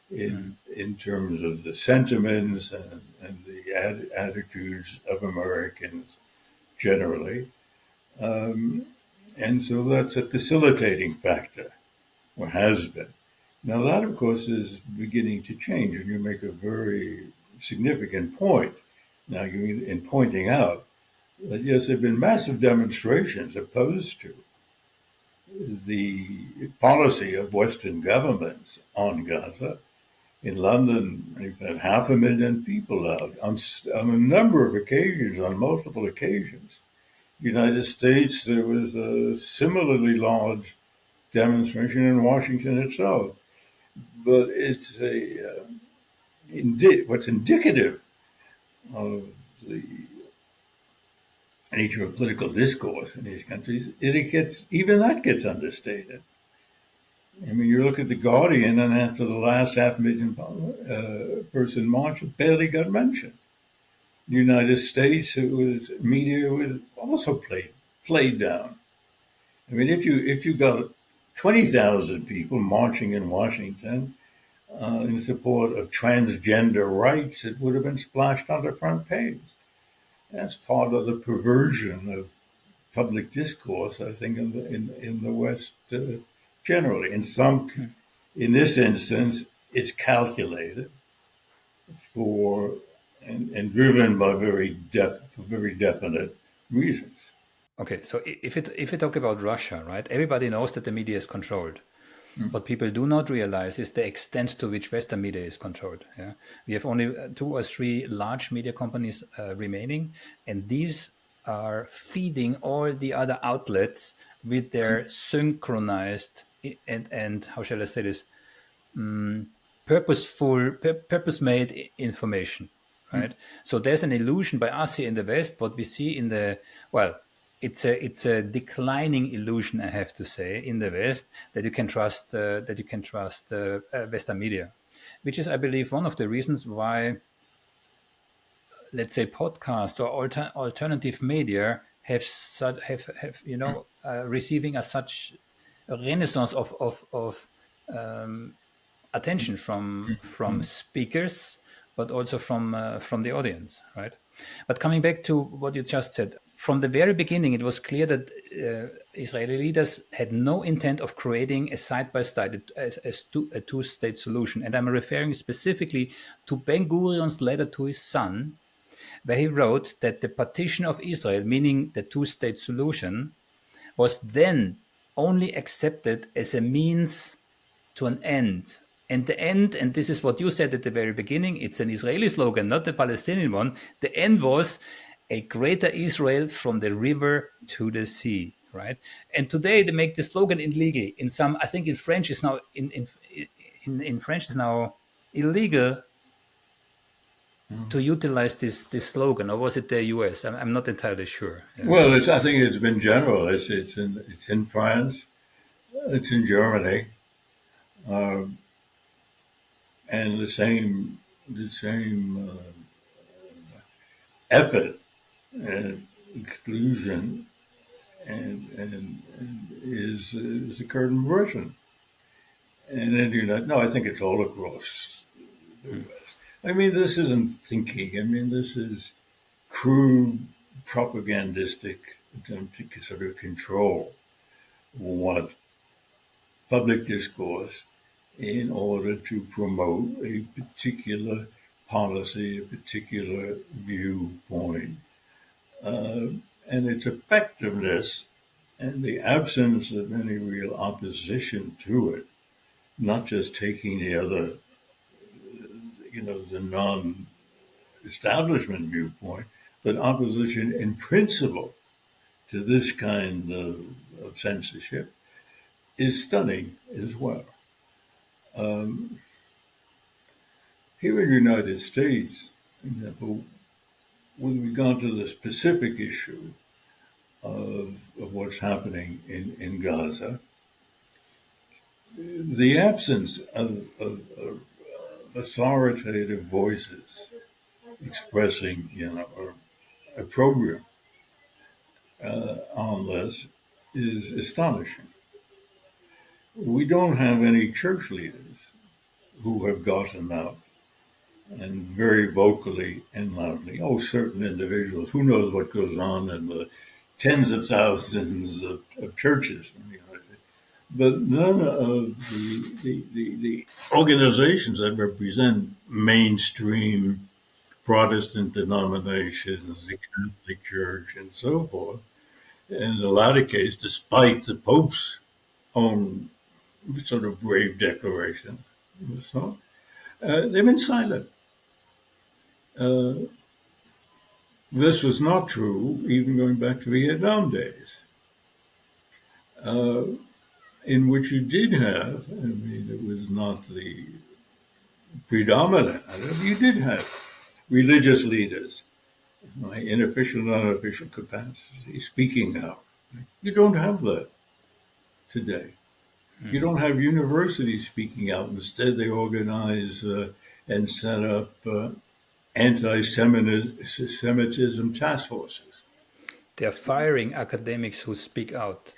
in terms of the sentiments and the attitudes of Americans generally. And so that's a facilitating factor, or has been. Now that, of course, is beginning to change, and you make a very significant point. Now, in pointing out that, yes, there have been massive demonstrations opposed to the policy of Western governments on Gaza. In London, they've had 500,000 people out on a number of occasions, on multiple occasions. United States, there was a similarly large demonstration in Washington itself. But it's what's indicative of the nature of political discourse in these countries is even that gets understated. I mean, you look at The Guardian, and after the last 500,000 person march, it barely got mentioned. The United States, media was also played down. I mean, if you got 20,000 people marching in Washington in support of transgender rights, it would have been splashed on the front page. That's part of the perversion of public discourse, I think, in the West generally. In this instance, it's calculated for and driven by very definite reasons. Okay, so if you talk about Russia, right, everybody knows that the media is controlled. What people do not realize is the extent to which Western media is controlled. Yeah, we have only two or three large media companies remaining, and these are feeding all the other outlets with their synchronized and how shall I say this, purpose-made information, right? So there's an illusion by us here in the West. What we see in the, well, it's a declining illusion, I have to say, in the West, that you can trust Western media, which is, I believe, one of the reasons why, let's say, podcasts or alternative media have receiving a such a renaissance of attention from speakers, but also from the audience, right? But coming back to what you just said, from the very beginning, it was clear that Israeli leaders had no intent of creating a side-by-side, a two-state solution. And I'm referring specifically to Ben Gurion's letter to his son, where he wrote that the partition of Israel, meaning the two-state solution, was then only accepted as a means to an end. And the end, and this is what you said at the very beginning, it's an Israeli slogan, not the Palestinian one. The end was a greater Israel from the river to the sea, right? And today they make the slogan illegal. In some, I think in French is now in French is now illegal to utilize this slogan, or was it the US? I'm not entirely sure. Yeah. Well, I think it's been general. It's in France, it's in Germany, and the same effort and exclusion and is occurred in Britain. And then no, I think it's all across the West. I mean, this isn't thinking. I mean, this is crude propagandistic attempt to sort of control what public discourse in order to promote a particular policy, a particular viewpoint, and its effectiveness and the absence of any real opposition to it, not just taking the other, the non-establishment viewpoint, but opposition in principle to this kind of censorship is stunning as well. Here in the United States, for example, with regard to the specific issue of what's happening in Gaza, the absence of authoritative voices expressing, a program on this is astonishing. We don't have any church leaders who have gotten up and very vocally and loudly, certain individuals, who knows what goes on in the tens of thousands of churches in the United States, but none of the organizations that represent mainstream Protestant denominations, the Catholic Church, and so forth, in a lot of cases, despite the Pope's own sort of brave declaration, so they've been silent. This was not true even going back to Vietnam days, in which you did have, it was not the predominant, you did have religious leaders, in official and unofficial capacity, speaking out. You don't have that today. You don't have universities speaking out. Instead, they organize and set up anti-Semitism task forces. They're firing academics who speak out.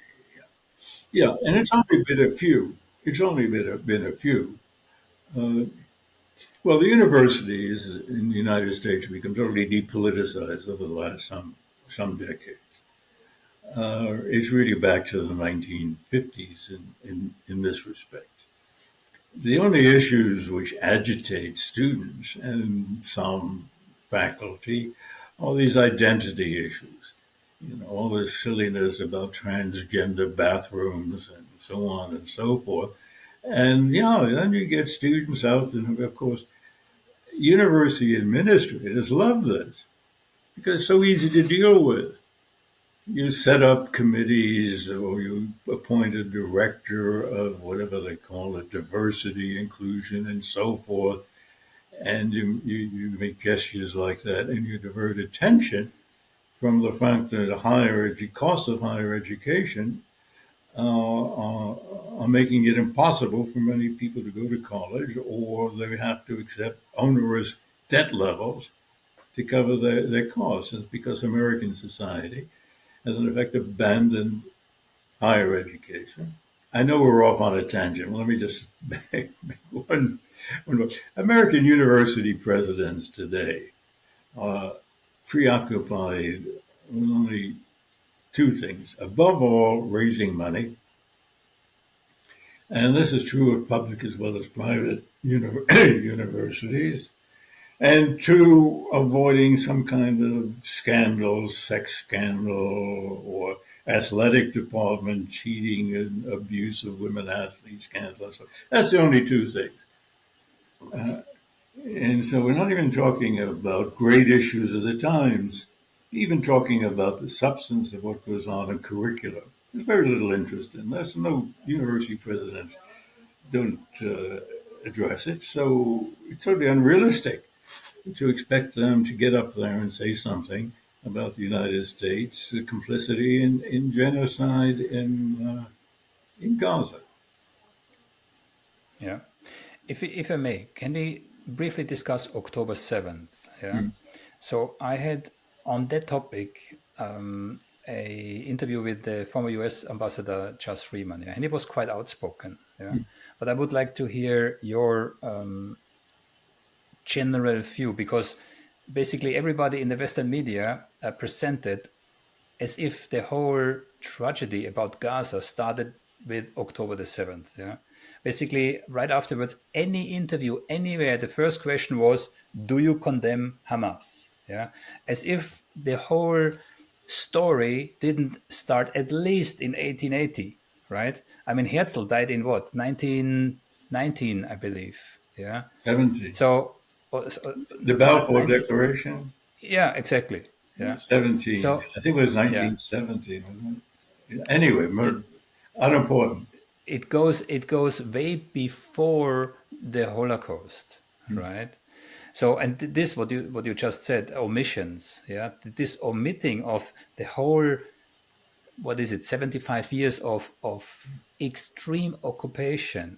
Yeah, and it's only been a few. It's only been a few. Well, the universities in the United States have become totally depoliticized over the last some decades. It's really back to the 1950s in this respect. The only issues which agitate students and some faculty are these identity issues. all this silliness about transgender bathrooms and so on and so forth. And yeah, then you get students out, and of course, university administrators love this because it's so easy to deal with. You set up committees or you appoint a director of whatever they call it, diversity, inclusion, and so forth. And you make gestures like that and you divert attention from the fact that costs of higher education are making it impossible for many people to go to college, or they have to accept onerous debt levels to cover their costs. It's because American society has in effect abandoned higher education. I know we're off on a tangent. Let me just make one more. American university presidents today are preoccupied with only two things. Above all, raising money. And this is true of public as well as private universities. And two, avoiding some kind of scandal, sex scandal, or athletic department cheating and abuse of women athletes scandal. So that's the only two things. And so we're not even talking about great issues of the times, even talking about the substance of what goes on in curriculum. There's very little interest in this. No university presidents don't address it. So it's totally unrealistic to expect them to get up there and say something about the United States, the complicity in genocide in Gaza. Yeah. If I may, can we briefly discuss October 7th? Yeah. So I had on that topic a interview with the former US ambassador Charles Freeman, yeah, and he was quite outspoken. Yeah. But I would like to hear your general view, because basically everybody in the Western media presented as if the whole tragedy about Gaza started with October the 7th. Yeah. Basically, right afterwards, any interview anywhere, the first question was, do you condemn Hamas? Yeah. As if the whole story didn't start at least in 1880, right? I mean, Herzl died in what, 1919, I believe. Yeah. 70. So, The Balfour 19, Declaration, yeah, exactly. Yeah. 17. So, I think it was yeah, 1917, wasn't it? Anyway, the, unimportant. it goes way before the Holocaust, right? So, and this what you just said, omissions, yeah, this omitting of the whole, what is it, 75 years of extreme occupation.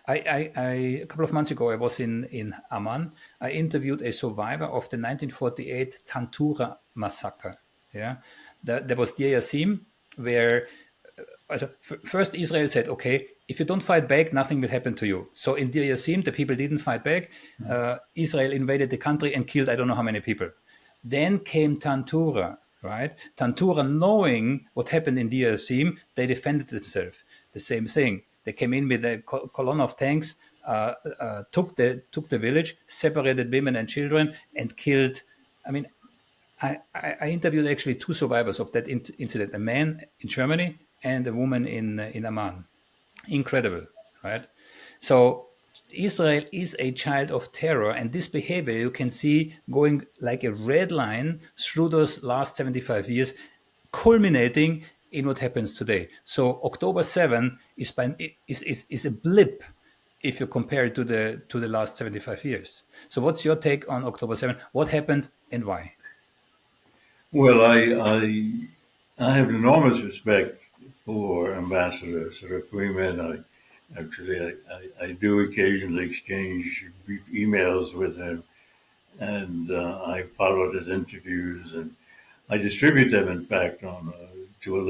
I a couple of months ago I was in Amman. I interviewed a survivor of the 1948 Tantura massacre. Yeah, there was Deir Yassim, where first Israel said, okay, if you don't fight back, nothing will happen to you. So in Deir Yassim, the people didn't fight back. Israel invaded the country and killed I don't know how many people. Then came Tantura, right? Tantura, knowing what happened in Deir Yassim, they defended themselves. The same thing. They came in with a column of tanks, took the village, separated women and children, and killed. I mean, I interviewed actually two survivors of that incident: a man in Germany and a woman in Amman. Incredible, right? So Israel is a child of terror, and this behavior you can see going like a red line through those last 75 years, culminating in what happens today. So October 7 is a blip if you compare it to the last 75 years. So what's your take on October 7? What happened and why? Well, I have enormous respect for Ambassador sort of Freeman. I do occasionally exchange brief emails with him, and I followed his interviews, and I distribute them, in fact, on to a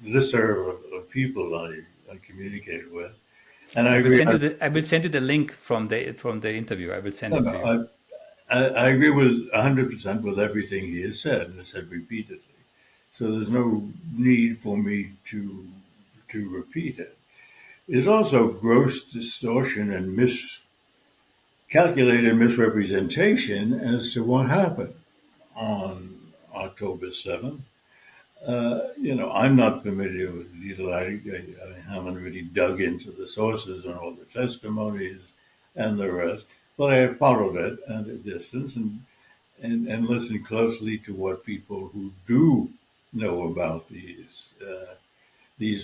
listserv of people I communicate with. And I I will agree. send you the link from the interview. I will send No, it to you. no, I agree with 100% with everything he has said, and has said repeatedly. So there's no need for me to repeat it. There's also gross distortion and miscalculated misrepresentation as to what happened on October 7th. I'm not familiar with these. I haven't really dug into the sources and all the testimonies and the rest, but I have followed it at a distance and listened closely to what people who do know about these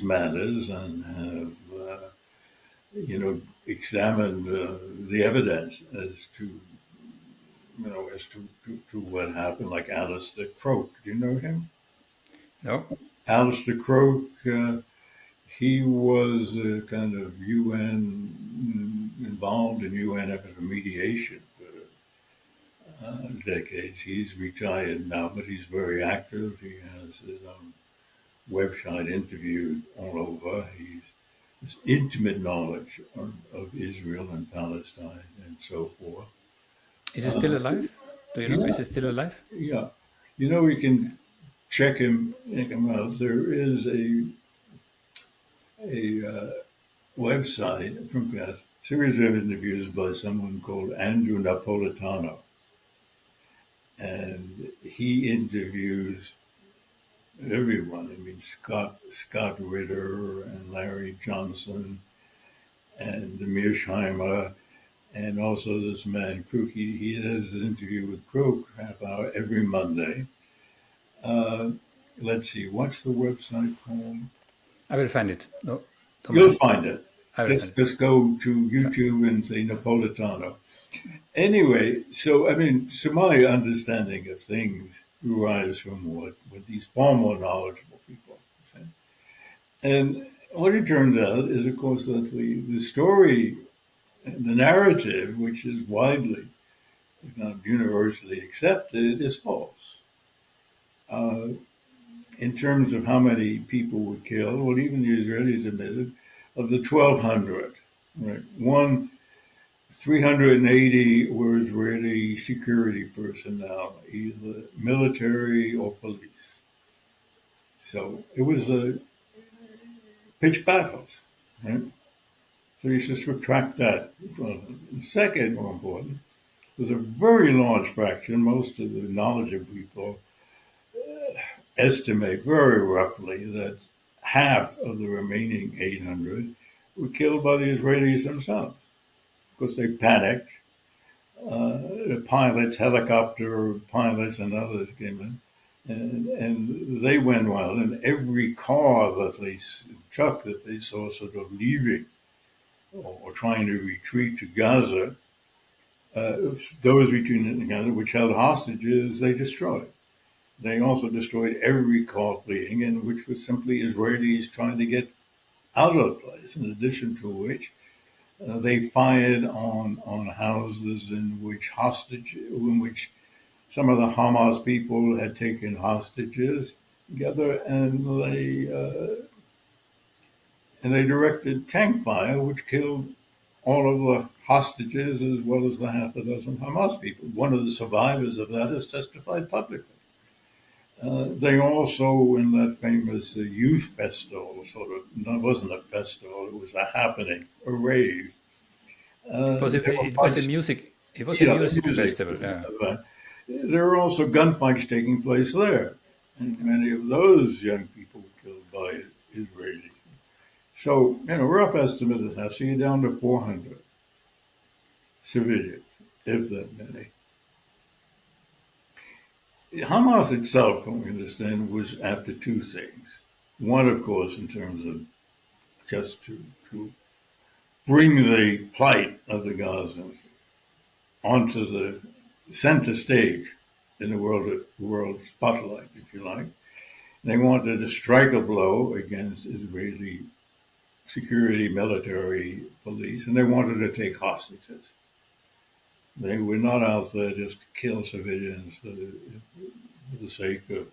matters and have examined the evidence as to what happened. Like Alistair Croak, do you know him? No? Alistair Croak, he was a kind of UN involved in UN effort of mediation for decades. He's retired now, but he's very active. He has his own website, interviewed all over. He's intimate knowledge of Israel and Palestine and so forth. Is he still alive? Do you know? Yeah, Is he still alive? yeah. We can check him out. There is a website from a series of interviews by someone called Andrew Napolitano, and he interviews everyone. I mean, Scott Ritter and Larry Johnson and Mearsheimer, and also this man Crook. He has an interview with Crook half hour every Monday. Uh, let's see, what's the website called? I will find it. No, don't You'll mind. find it. I will find Just it. just go to Yeah. YouTube and say Napolitano. Anyway, so my understanding of things derives from what these far more knowledgeable people say. And what it turns out is, of course, that the story, the narrative, which is widely, if not universally accepted, is false. Uh, in terms of how many people were killed, well, even the Israelis admitted, of the 1,200, right, 380 were Israeli security personnel, either military or police. So it was a pitched battles, right? So you should subtract that. Second, more important, there's a very large fraction, most of the knowledgeable people estimate very roughly that half of the remaining 800 were killed by the Israelis themselves because they panicked. The pilots, helicopter pilots, and others came in, and they went wild. And every truck that they saw sort of leaving or trying to retreat to Gaza, those retreating to Gaza, which held hostages, they destroyed. They also destroyed every car fleeing, and which was simply Israelis trying to get out of the place. In addition to which, they fired on houses in which some of the Hamas people had taken hostages together, and they directed tank fire, which killed all of the hostages as well as the half a dozen Hamas people. One of the survivors of that has testified publicly. They also, in that famous youth festival, sort of, no, it wasn't a festival, it was a happening, a rave. It was a, There were it was a fights, music. It was a yeah, the music music. festival. Yeah. There were also gunfights taking place there, and many of those young people were killed by Israelis. So, rough estimate is now, so you're down to 400 civilians, if that many. Hamas itself, from what we understand, was after two things. One, of course, in terms of just to bring the plight of the Gazans onto the center stage in the world spotlight, if you like. They wanted to strike a blow against Israeli security, military, police, and they wanted to take hostages. They were not out there just to kill civilians for the sake of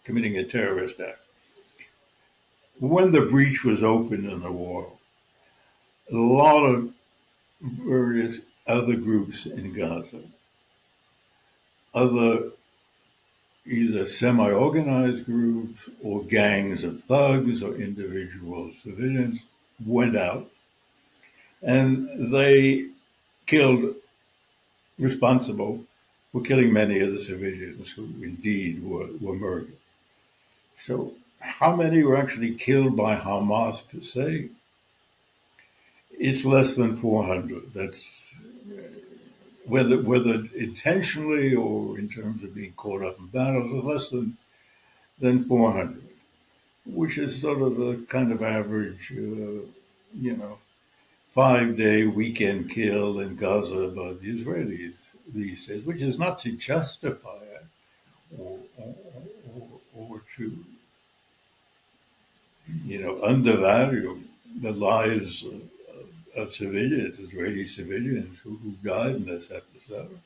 committing a terrorist act. When the breach was opened in the war, a lot of various other groups in Gaza, other either semi-organized groups or gangs of thugs or individual civilians, went out and they killed, responsible for killing many of the civilians who indeed were murdered. So, how many were actually killed by Hamas per se? It's less than 400. That's whether intentionally or in terms of being caught up in battles, it's less than 400, which is sort of a kind of average, 5-day weekend kill in Gaza by the Israelis these days, which is not to justify it or to, undervalue the lives of civilians, Israeli civilians who died in this episode.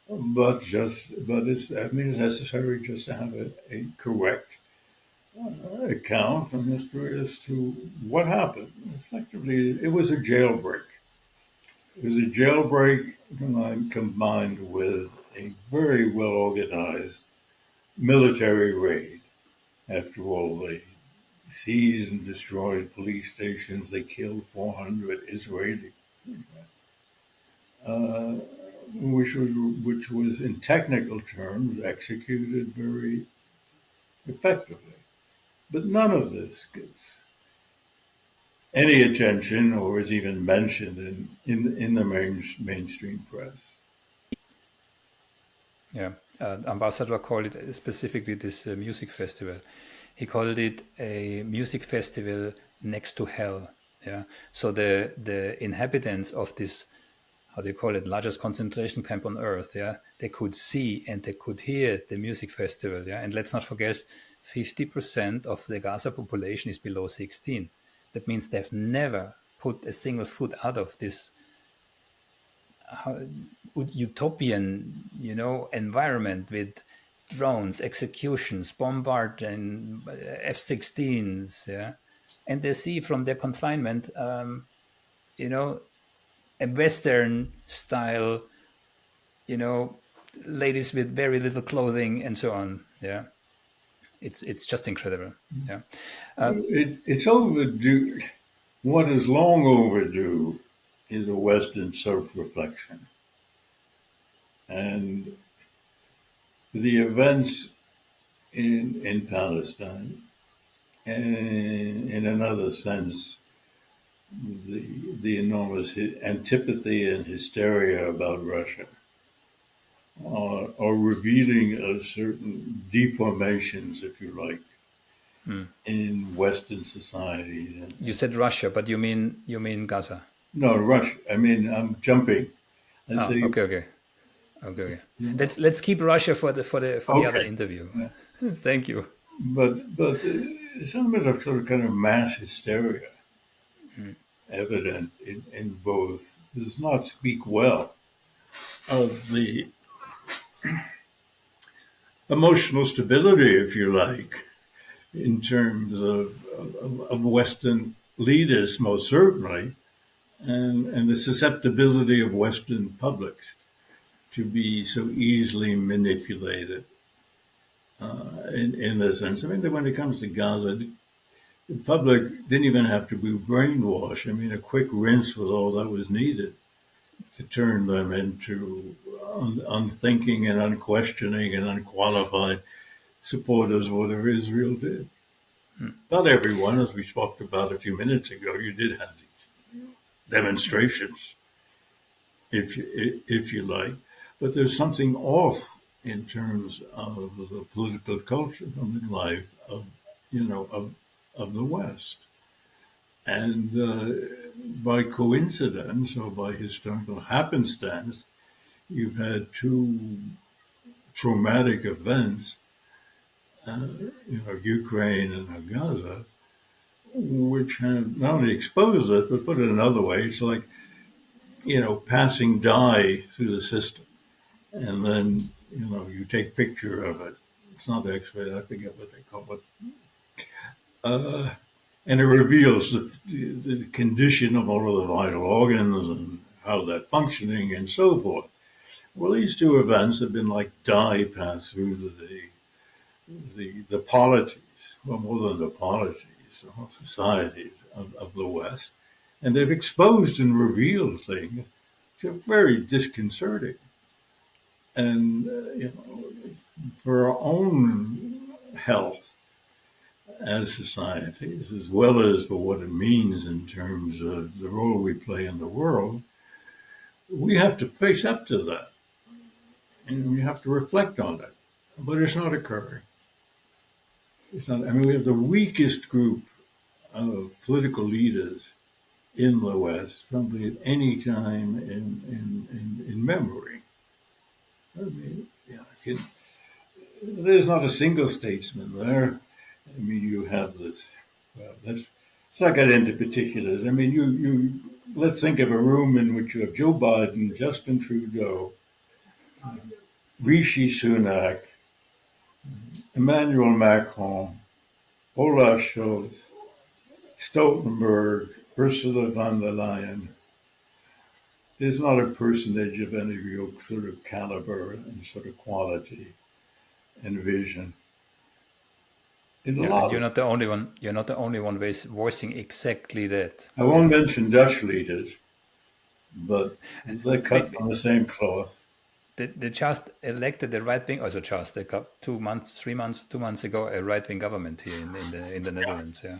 But it's necessary just to have a correct account and history as to what happened. Effectively, it was a jailbreak. It was a jailbreak combined with a very well organized military raid. After all, they seized and destroyed police stations. They killed 400 Israelis, uh, which was in technical terms executed very effectively. But none of this gets any attention or is even mentioned in the mainstream press. Yeah, Ambassador called it specifically this music festival. He called it a music festival next to hell. Yeah, so the inhabitants of this, how do you call it, largest concentration camp on earth, yeah, they could see and they could hear the music festival. Yeah, and let's not forget, 50% of the Gaza population is below 16. That means they've never put a single foot out of this utopian, environment with drones, executions, bombard and F-16s, yeah, and they see from their confinement, you know, a Western style, you know, ladies with very little clothing and so on. Yeah, it's just incredible. Yeah, It's overdue. What is long overdue is a Western self-reflection, and the events in Palestine, and in another sense, the enormous antipathy and hysteria about Russia are revealing of certain deformations, if you like, mm. in Western society. You said Russia, but you mean Gaza. No, Russia. I mean, I'm jumping. I Oh, say, okay, okay. Okay, okay. you know, Let's keep Russia for the other okay, interview. yeah. Thank you. But there's elements of sort of kind of mass hysteria Mm. evident in both. Does not speak well of the emotional stability, if you like, in terms of Western leaders, most certainly, and the susceptibility of Western publics to be so easily manipulated in this sense. I mean, when it comes to Gaza, the public didn't even have to be brainwashed. I mean, a quick rinse was all that was needed to turn them into unthinking and unquestioning and unqualified supporters of whatever Israel did. Mm. Not everyone, as we talked about a few minutes ago, you did have these demonstrations, if you like, but there's something off in terms of the political culture and the life of the West. And by coincidence or by historical happenstance, you've had two traumatic events, Ukraine and Gaza, which have not only exposed it, but put it another way, it's like, passing dye through the system. And then, you take picture of it. It's not X-ray, I forget what they call it. And it reveals the condition of all of the vital organs and how they're functioning and so forth. Well, these two events have been like dye passed through the polities, well, more than the polities, the whole societies of the West. And they've exposed and revealed things which are very disconcerting. And, for our own health, as societies, as well as for what it means in terms of the role we play in the world, we have to face up to that and we have to reflect on it. But it's not occurring. It's not, I mean, we have the weakest group of political leaders in the West, probably at any time in memory. I mean, there's not a single statesman there. I mean, you have this. Well, let's not get into particulars. I mean, you let's think of a room in which you have Joe Biden, Justin Trudeau, Rishi Sunak, Emmanuel Macron, Olaf Scholz, Stoltenberg, Ursula von der Leyen. There's not a personage of any real sort of caliber and sort of quality and vision. Yeah, and you're not the only one. You're not the only one voicing exactly that. I won't mention Dutch leaders, but they're cut from the same cloth. They just elected the right wing, also just they got 2 months, 3 months, 2 months ago, a right wing government here in the Netherlands. Yeah.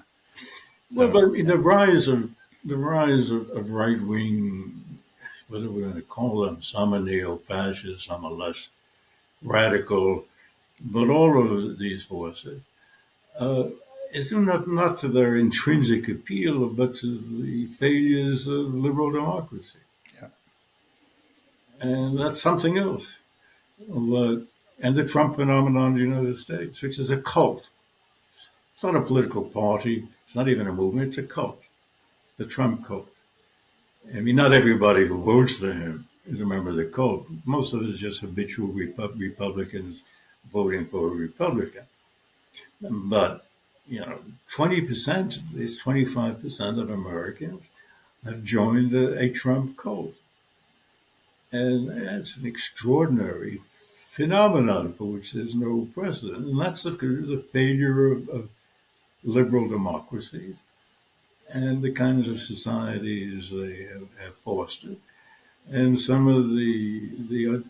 Well, but I mean, the rise of right wing, whether we're going to call them, some are neo-fascist, some are less radical, but all of these forces, it's not to their intrinsic appeal, but to the failures of liberal democracy. Yeah. And that's something else. And the Trump phenomenon in the United States, which is a cult. It's not a political party. It's not even a movement. It's a cult. The Trump cult. I mean, not everybody who votes for him is a member of the cult. Most of it is just habitual Republicans voting for a Republican. But, 20%, at least 25% of Americans have joined a Trump cult. And that's an extraordinary phenomenon for which there's no precedent. And that's the failure of liberal democracies and the kinds of societies they have fostered. And some of the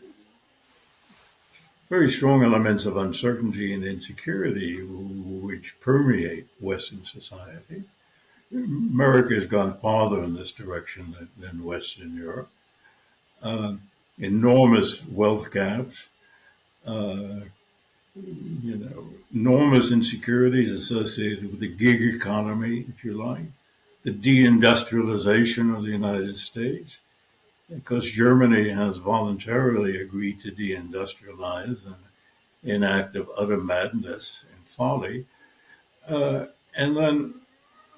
very strong elements of uncertainty and insecurity which permeate Western society. America has gone farther in this direction than Western Europe. Enormous wealth gaps, enormous insecurities associated with the gig economy, if you like, the deindustrialization of the United States, because Germany has voluntarily agreed to deindustrialize and in act of utter madness and folly. And then,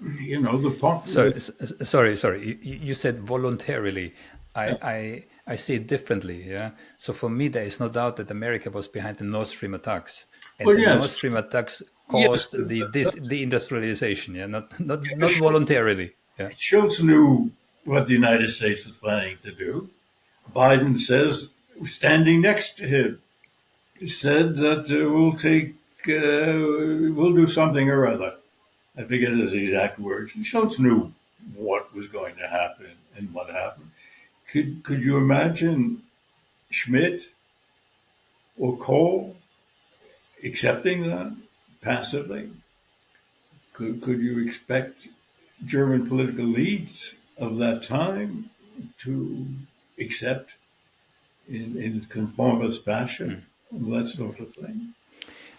the popular... Sorry. You said voluntarily. I see it differently. Yeah. So for me, there is no doubt that America was behind the Nord Stream attacks, and Nord Stream attacks caused the industrialization. Yeah, not voluntarily. Yeah. Schultz knew what the United States was planning to do. Biden says, standing next to him, said that we'll do something or other. I forget his exact words. And Schultz knew what was going to happen and what happened. Could you imagine Schmidt or Kohl accepting that passively? Could you expect German political elites of that time to accept in conformist fashion that sort of thing?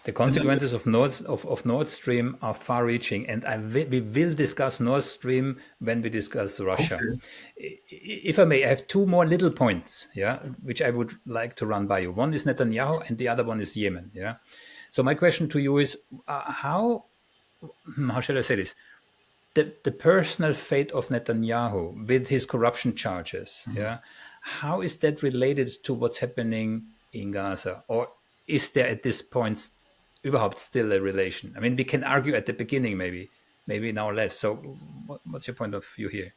The consequences of Nord Stream are far-reaching, and we will discuss Nord Stream when we discuss Russia. Okay. If I may, I have two more little points, which I would like to run by you. One is Netanyahu, and the other one is Yemen. So my question to you is, how shall I say this? The personal fate of Netanyahu with his corruption charges, how is that related to what's happening in Gaza, or is there at this point überhaupt still a relation? I mean, we can argue at the beginning, maybe now less. So what's your point of view here?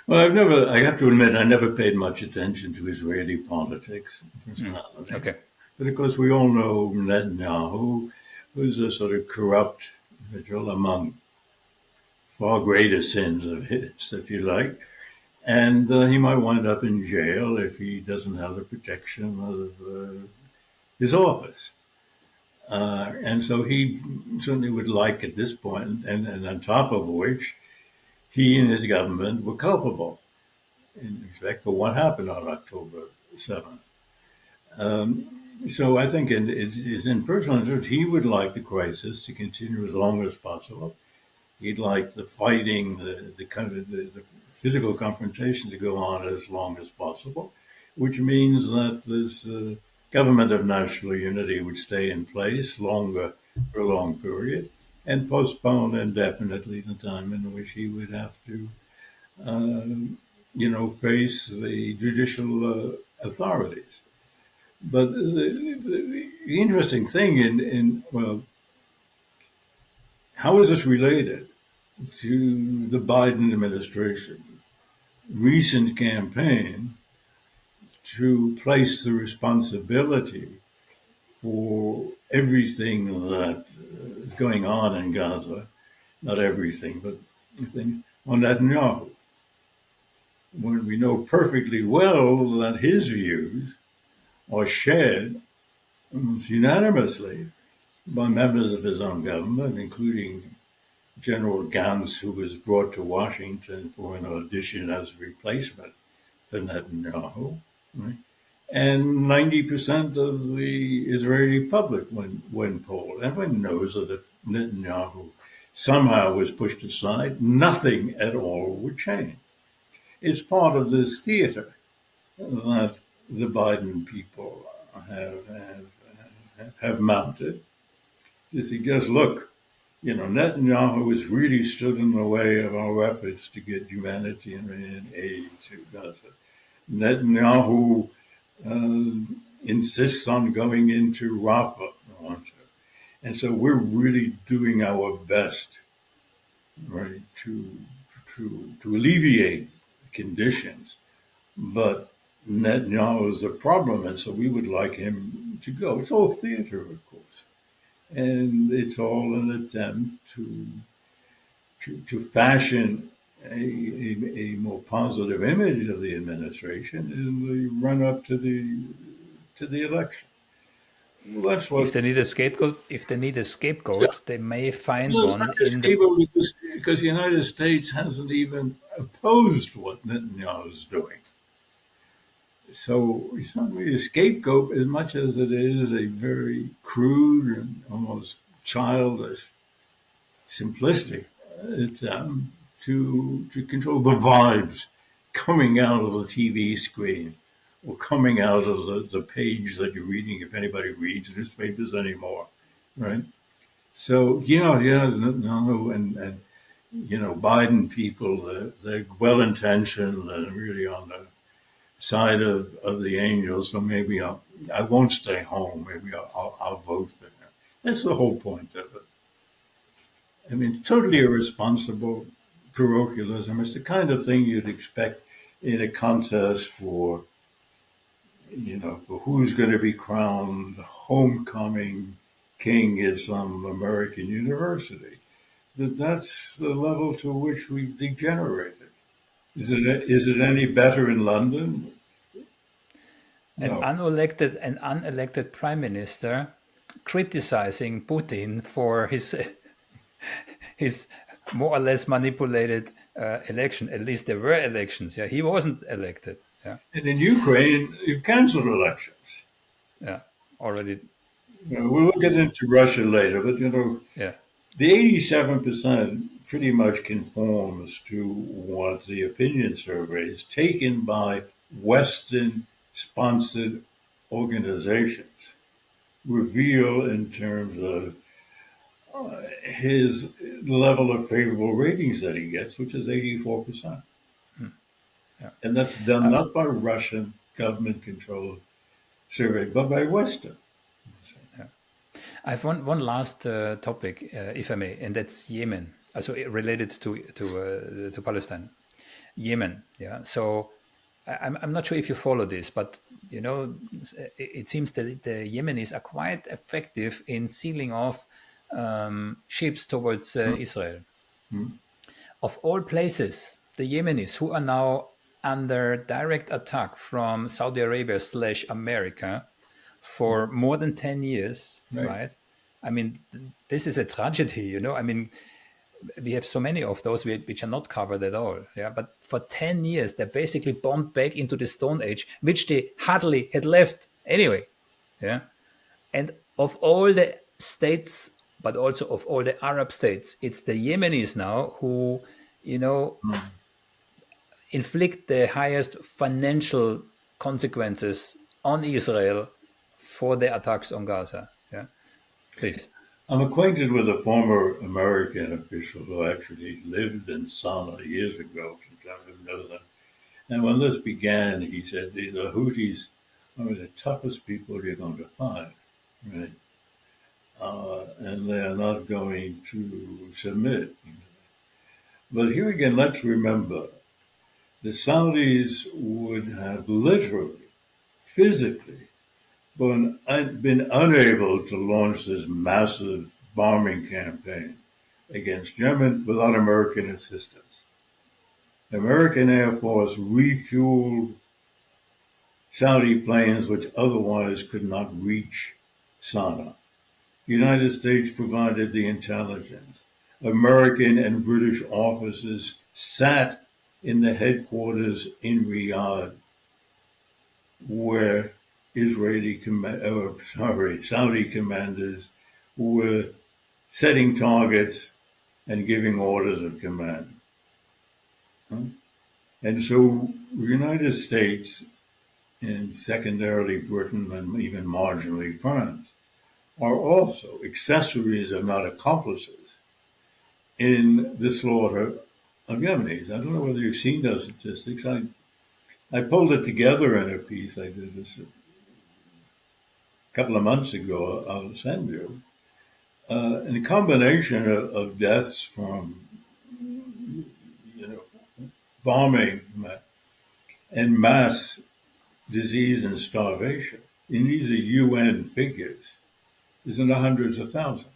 Well, I have to admit, I never paid much attention to Israeli politics. Okay. But of course, we all know Netanyahu was a sort of corrupt individual among far greater sins of his, if you like. And he might wind up in jail if he doesn't have the protection of his office. And so he certainly would like at this point, and on top of which, he and his government were culpable in respect for what happened on October 7th. So I think in personal terms, he would like the crisis to continue as long as possible. He'd like the fighting, the kind of the physical confrontation to go on as long as possible, which means that this government of national unity would stay in place longer for a long period and postpone indefinitely the time in which he would have to, face the judicial authorities. But the interesting thing well, how is this related to the Biden administration recent campaign to place the responsibility for everything that is going on in Gaza, not everything, but things, on Netanyahu, when we know perfectly well that his views are shared almost unanimously by members of his own government, including General Gantz, who was brought to Washington for an audition as a replacement for Netanyahu, right? And 90% of the Israeli public, when polled, everyone knows that if Netanyahu somehow was pushed aside, nothing at all would change. It's part of this theater that the Biden people have mounted to suggest, look, Netanyahu has really stood in the way of our efforts to get humanitarian aid to Gaza. Netanyahu insists on going into Rafah. And so we're really doing our best, right, to alleviate conditions. But Netanyahu is a problem, and so we would like him to go. It's all theater, of course. And it's all an attempt to fashion a more positive image of the administration in the run up to the election. Well, that's what. If they need a scapegoat, they may find Well, it's one not in the. escapable because the United States hasn't even opposed what Netanyahu is doing. So it's not really a scapegoat as much as it is a very crude and almost childish, simplistic attempt to control the vibes coming out of the TV screen or coming out of the page that you're reading, if anybody reads newspapers anymore, right? So, no, and Biden people, they're well-intentioned and really on the side of the angels, so maybe I won't stay home. Maybe I'll vote for him. That's the whole point of it. I mean, totally irresponsible parochialism. It's the kind of thing you'd expect in a contest for who's going to be crowned homecoming king at some American university. That's the level to which we've degenerated. Is it any better in London? An No. unelected prime minister criticizing Putin for his more or less manipulated election. At least there were elections. Yeah, he wasn't elected. Yeah, And in Ukraine, you've canceled elections. yeah, already. We'll get into Russia later, but Yeah, the 87% pretty much conforms to what the opinion surveys taken by Western sponsored organizations reveal in terms of his level of favorable ratings that he gets, which is 84%. yeah. And that's done not by Russian government controlled survey, but by Western. I have one last topic, if I may, and that's Yemen. Also related to Palestine, Yemen. Yeah. So I'm not sure if you follow this, but it seems that the Yemenis are quite effective in sealing off ships towards Israel. Mm. Of all places, the Yemenis, who are now under direct attack from Saudi Arabia / America for more than 10 years, Right. right? I mean, this is a tragedy, you know. I mean, we have so many of those which are not covered at all. Yeah, but for 10 years they basically bombed back into the Stone Age, which they hardly had left anyway. Yeah, and of all the states, but also of all the Arab states, it's the Yemenis now who, you know, inflict the highest financial consequences on Israel for the attacks on Gaza. Yeah, please. I'm acquainted with a former American official who actually lived in Sana'a years ago, since I know them. And when this began, he said the Houthis are the toughest people you're going to find, right? And they are not going to submit. But here again, let's remember the Saudis would have literally, physically, been unable to launch this massive bombing campaign against Yemen without American assistance. The American Air Force refueled Saudi planes which otherwise could not reach Sana'a. The United States provided the intelligence. American and British officers sat in the headquarters in Riyadh where Saudi commanders were setting targets and giving orders of command. And so the United States and secondarily Britain and even marginally France are also accessories and not accomplices in the slaughter of Yemenis. I don't know whether you've seen those statistics. I pulled it together in a piece I did this a couple of months ago. I'll send you. And a combination of deaths from bombing and mass disease and starvation, and these are UN figures, is in the hundreds of thousands,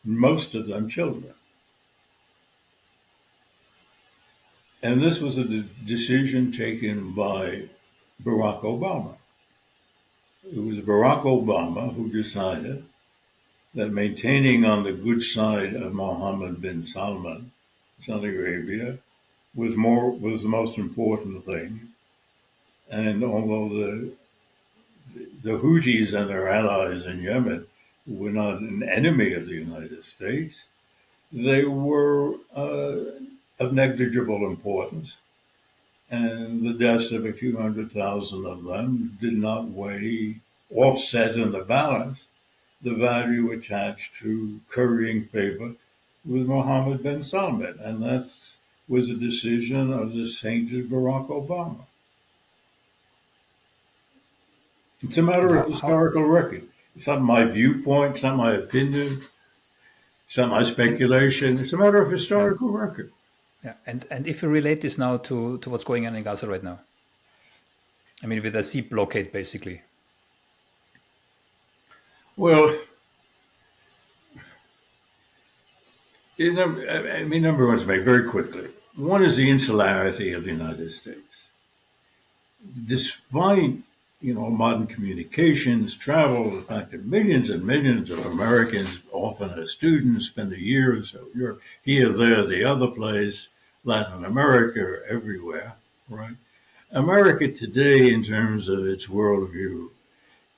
most of them children. And this was a decision taken by Barack Obama. It was Barack Obama who decided that maintaining on the good side of Mohammed bin Salman, Saudi Arabia, was the most important thing. And although the Houthis and their allies in Yemen were not an enemy of the United States, they were of negligible importance. And the deaths of a few 100,000 of them did not offset in the balance the value attached to currying favor with Mohammed bin Salman. And that was a decision of the sainted Barack Obama. It's a matter of historical record. It's not my viewpoint, it's not my opinion, it's not my speculation. It's a matter of historical record. Yeah, and if you relate this now to what's going on in Gaza right now, I mean, with a sea blockade, basically. Well, number one to make very quickly. One is the insularity of the United States. Despite modern communications, travel, the fact that millions and millions of Americans, often as students, spend a year or so in Europe, here, there, the other place, Latin America, everywhere, right? America today, in terms of its worldview,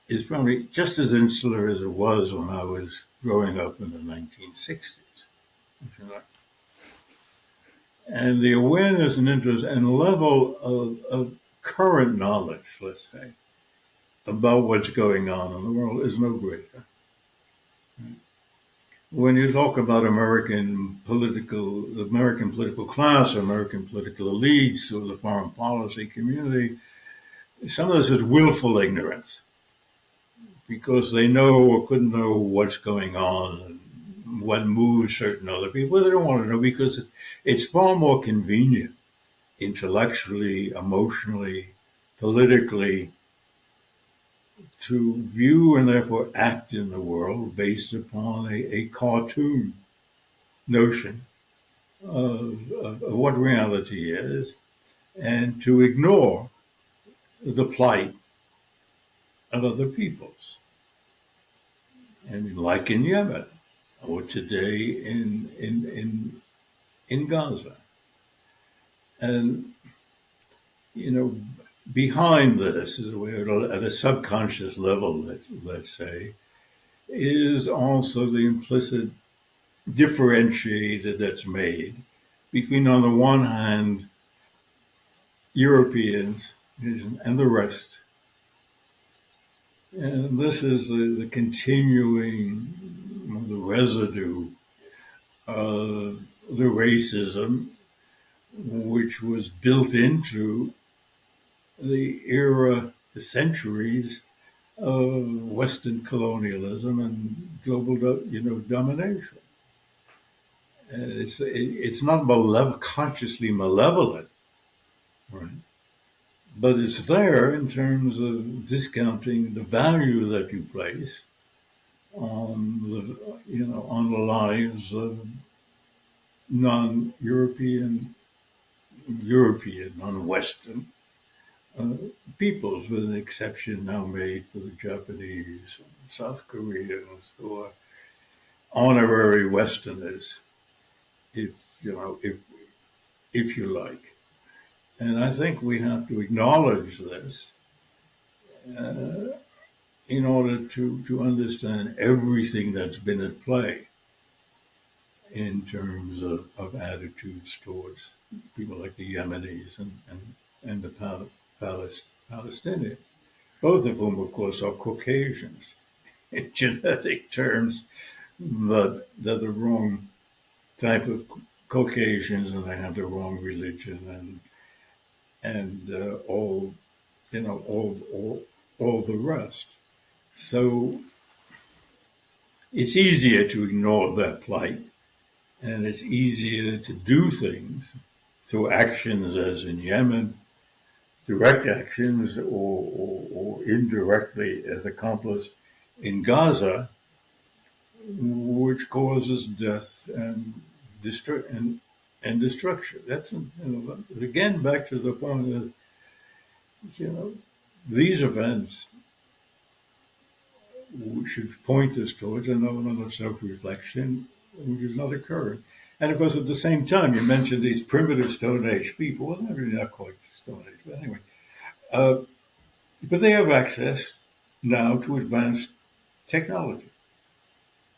is probably just as insular as it was when I was growing up in the 1960s. And the awareness and interest and level of current knowledge, let's say, about what's going on in the world is no greater. When you talk about American political class, American political elites, or the foreign policy community, some of this is willful ignorance because they know or couldn't know what's going on and what moves certain other people. They don't want to know because it's far more convenient intellectually, emotionally, politically, to view and therefore act in the world based upon a cartoon notion of what reality is, and to ignore the plight of other peoples. and like in Yemen, or today in Gaza. And, you know, behind this, at a subconscious level, let's say, is also the implicit differentiator that's made between, on the one hand, Europeans and the rest. And this is the continuing, the residue of the racism which was built into the era, the centuries of Western colonialism and global, domination. And it's not consciously malevolent, right? But it's there in terms of discounting the value that you place on on the lives of non-European, non-Western uh, peoples, with an exception now made for the Japanese and South Koreans, who are honorary Westerners, if you like. And I think we have to acknowledge this uh, in order to understand everything that's been at play in terms of attitudes towards people like the Yemenis and the Palestinians, both of whom, of course, are Caucasians in genetic terms, but they're the wrong type of Caucasians, and they have the wrong religion, and all the rest. So it's easier to ignore their plight, and it's easier to do things through actions, as in Yemen, direct actions, or indirectly as accomplished in Gaza, which causes death and destruction. That's again back to the point that these events should point us towards an element of self-reflection, which is not occurring. And of course, at the same time, you mentioned these primitive Stone Age people. Well, they're really not quite Stone Age, but anyway. Uh, but they have access now to advanced technology,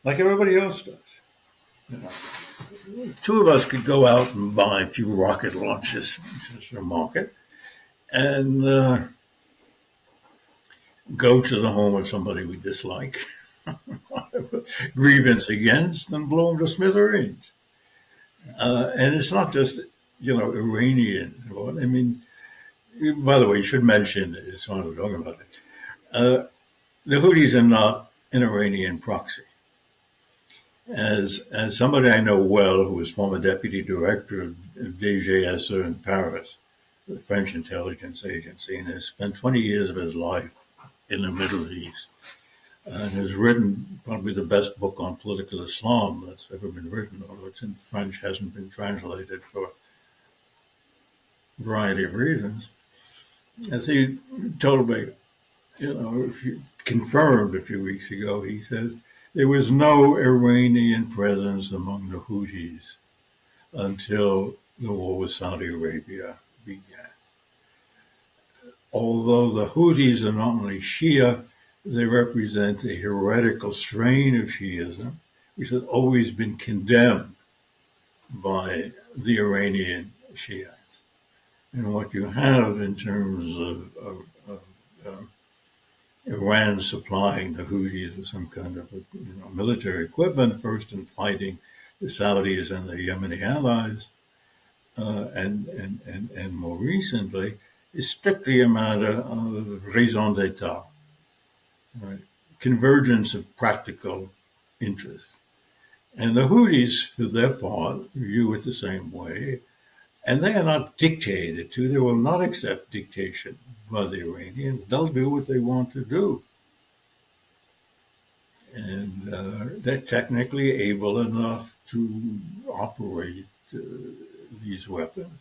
like everybody else does. You know, two of us could go out and buy a few rocket launches, which is a market, and go to the home of somebody we dislike, grievance against, and blow them to smithereens. And it's not just, Iranian. I mean, by the way, you should mention, it's not we're talking about it, the Houthis are not an Iranian proxy. As somebody I know well, who was former deputy director of DGSE in Paris, the French intelligence agency, and has spent 20 years of his life in the Middle East, and has written probably the best book on political Islam that's ever been written, although it's in French, hasn't been translated for a variety of reasons. As he told me, confirmed a few weeks ago, he says there was no Iranian presence among the Houthis until the war with Saudi Arabia began. Although the Houthis are not only Shia, they represent a heretical strain of Shiism, which has always been condemned by the Iranian Shiites. And what you have in terms of Iran supplying the Houthis with some kind of military equipment, first in fighting the Saudis and the Yemeni allies, and more recently, is strictly a matter of raison d'etat, right? Convergence of practical interests. And the Houthis, for their part, view it the same way, and they are not dictated to. They will not accept dictation by the Iranians. They'll do what they want to do. And they're technically able enough to operate these weapons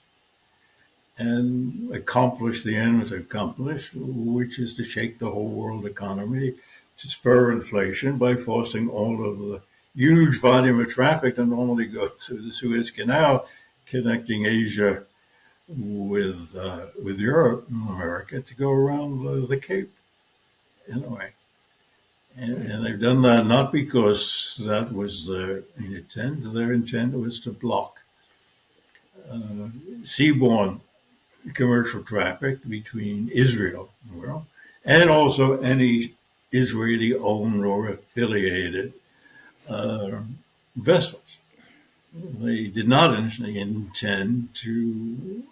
and accomplish the end it's accomplished, which is to shake the whole world economy to spur inflation by forcing all of the huge volume of traffic that normally goes through the Suez Canal, connecting Asia with Europe and America, to go around the Cape in a way. And they've done that not because that was their intent. Their intent was to block seaborne commercial traffic between Israel and also any Israeli-owned or affiliated vessels. They did not initially intend to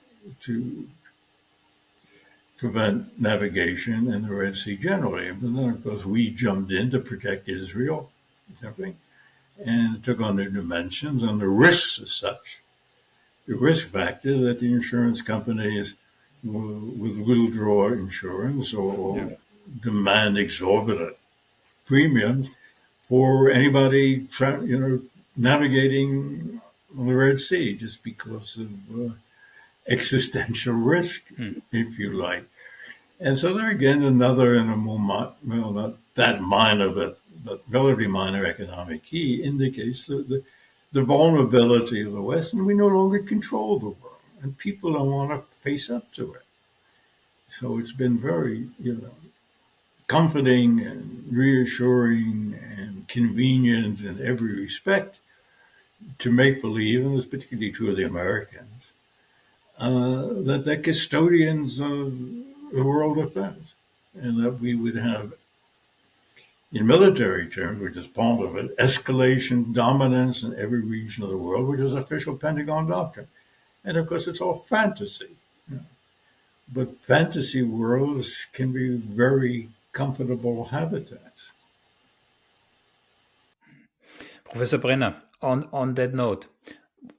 prevent navigation in the Red Sea generally. But then, of course, we jumped in to protect Israel, and it took on new dimensions, and the risks as such. The risk factor that the insurance companies will draw insurance or demand exorbitant premiums for anybody navigating the Red Sea, just because of existential risk, if you like. And so there again, another and a more, not that minor, but relatively minor economic key indicates the vulnerability of the West, and we no longer control the world, and people don't want to face up to it. So it's been very, comforting and reassuring and convenient in every respect to make believe, and it's particularly true of the Americans, that they're custodians of the world affairs, and that we would have, in military terms, which is part of it, escalation, dominance in every region of the world, which is official Pentagon doctrine. And of course, it's all fantasy. But fantasy worlds can be very comfortable habitats. Professor Brenner, on that note,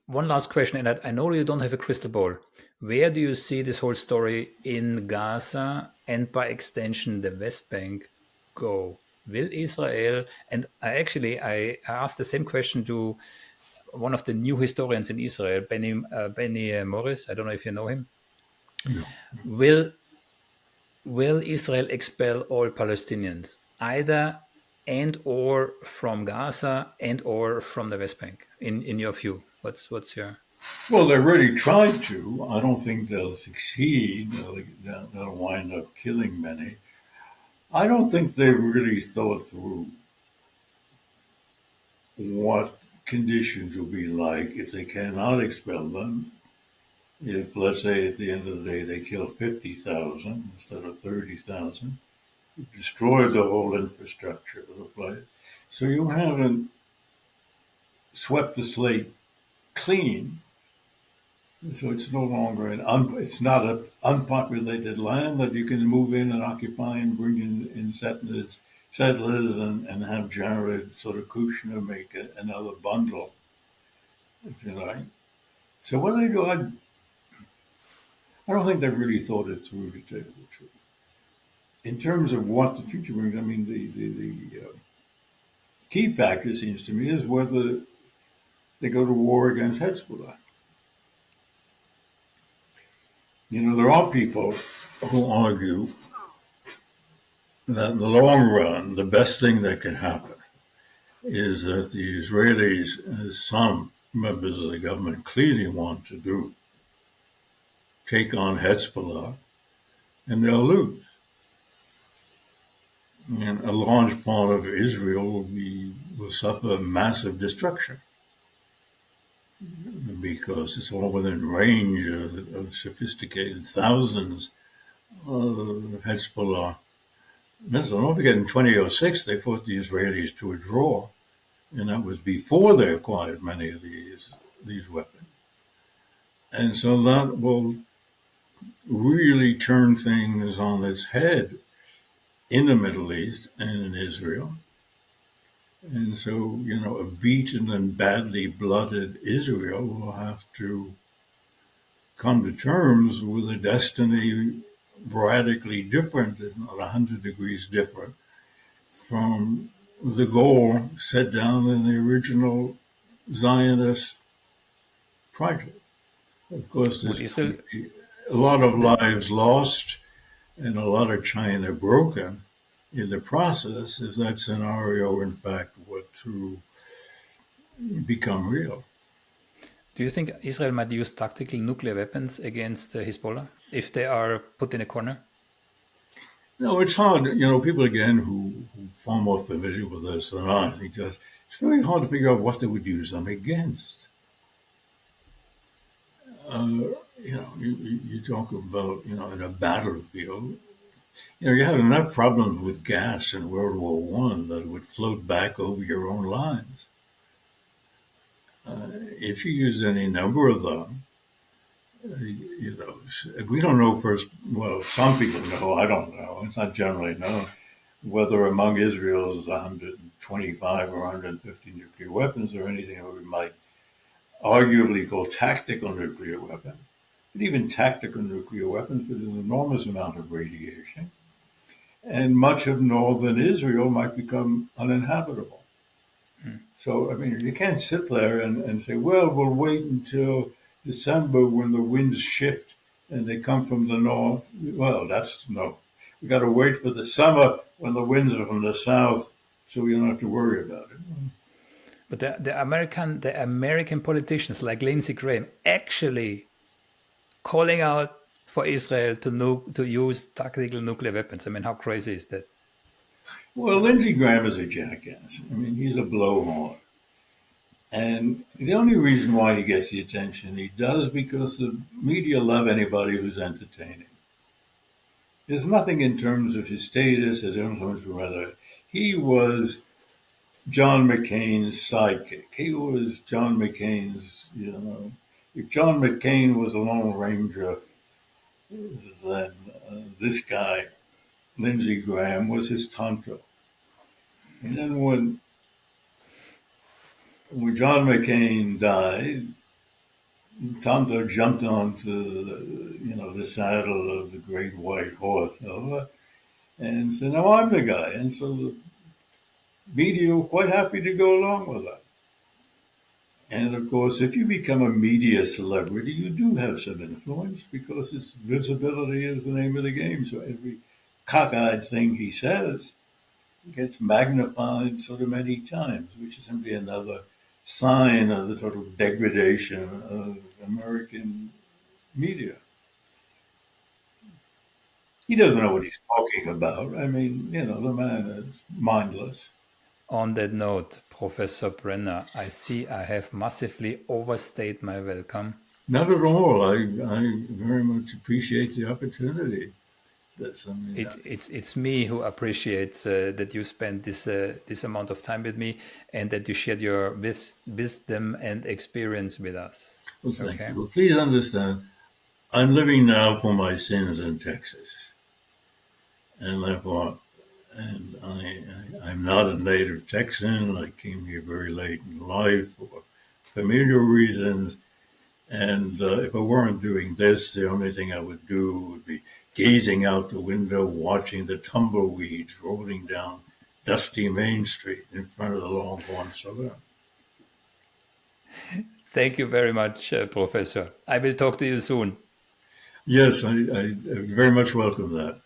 one last question, and I know you don't have a crystal ball. Where do you see this whole story in Gaza and by extension the West Bank go? Will Israel, and I asked the same question to one of the new historians in Israel, Benny Morris, I don't know if you know him. No. Will Israel expel all Palestinians, either and or from Gaza and or from the West Bank, in your view? What's your... Well, they've really tried to. I don't think they'll succeed. They'll wind up killing many. I don't think they've really thought through what conditions will be like if they cannot expel them. If, let's say, at the end of the day, they kill 50,000 instead of 30,000, destroyed the whole infrastructure of the place. So you haven't swept the slate clean. So it's no longer it's not an unpopulated land that you can move in and occupy and bring in settlers and have Jared sort of Kushner make another bundle, if you like. So what they do, I don't think they've really thought it through, to tell you the truth. In terms of what the future brings, I mean, the key factor seems to me is whether they go to war against Hezbollah. There are people who argue that in the long run, the best thing that can happen is that the Israelis, as some members of the government clearly want to do, take on Hezbollah, and they'll lose. And a large part of Israel will suffer massive destruction because it's all within range of sophisticated thousands of Hezbollah missiles. Don't forget, in 2006, they fought the Israelis to a draw, and that was before they acquired many of these weapons. And so that will really turn things on its head in the Middle East and in Israel. And so, a beaten and badly blooded Israel will have to come to terms with a destiny radically different, if not 100 degrees different, from the goal set down in the original Zionist project. Of course, there's a lot of lives lost and a lot of China broken in the process if that scenario, in fact, were to become real. Do you think Israel might use tactical nuclear weapons against Hezbollah if they are put in a corner? No, it's hard. People again who are far more familiar with this than I think just it's very hard to figure out what they would use them against. You talk about in a battlefield. You had enough problems with gas in World War One that it would float back over your own lines. If you use any number of them, we don't know first. Well, some people know. I don't know. It's not generally known whether among Israel's 125 or 150 nuclear weapons or anything that we might arguably call tactical nuclear weapons. But even tactical nuclear weapons with an enormous amount of radiation, and much of northern Israel might become uninhabitable. So, you can't sit there and say, well, we'll wait until December when the winds shift and they come from the north. Well, no. We got to wait for the summer when the winds are from the south so we don't have to worry about it. But the American politicians like Lindsey Graham actually calling out for Israel to use tactical nuclear weapons. How crazy is that? Well, Lindsey Graham is a jackass. He's a blowhard. And the only reason why he gets the attention he does because the media love anybody who's entertaining. There's nothing in terms of his status or influence or whether he was John McCain's sidekick. He was John McCain's, if John McCain was a Lone Ranger, then this guy, Lindsey Graham, was his tonto. And then when John McCain died, Tonto jumped onto the saddle of the great white horse and said, "No, I'm the guy." And so the media were quite happy to go along with that. And of course, if you become a media celebrity, you do have some influence because its visibility is the name of the game. So every cockeyed thing he says gets magnified sort of many times, which is simply another sign of the total degradation of American media. He doesn't know what he's talking about. The man is mindless. On that note, Professor Brenner, I see I have massively overstayed my welcome. Not at all. I very much appreciate the opportunity. It's me who appreciates that you spent this amount of time with me and that you shared your wisdom and experience with us. Well, thank you. Well, please understand, I'm living now for my sins in Texas, and therefore, I'm not a native Texan. I came here very late in life for familiar reasons. And if I weren't doing this, the only thing I would do would be gazing out the window, watching the tumbleweeds rolling down dusty Main Street in front of the Longhorn Saloon. Thank you very much, Professor. I will talk to you soon. Yes, I very much welcome that.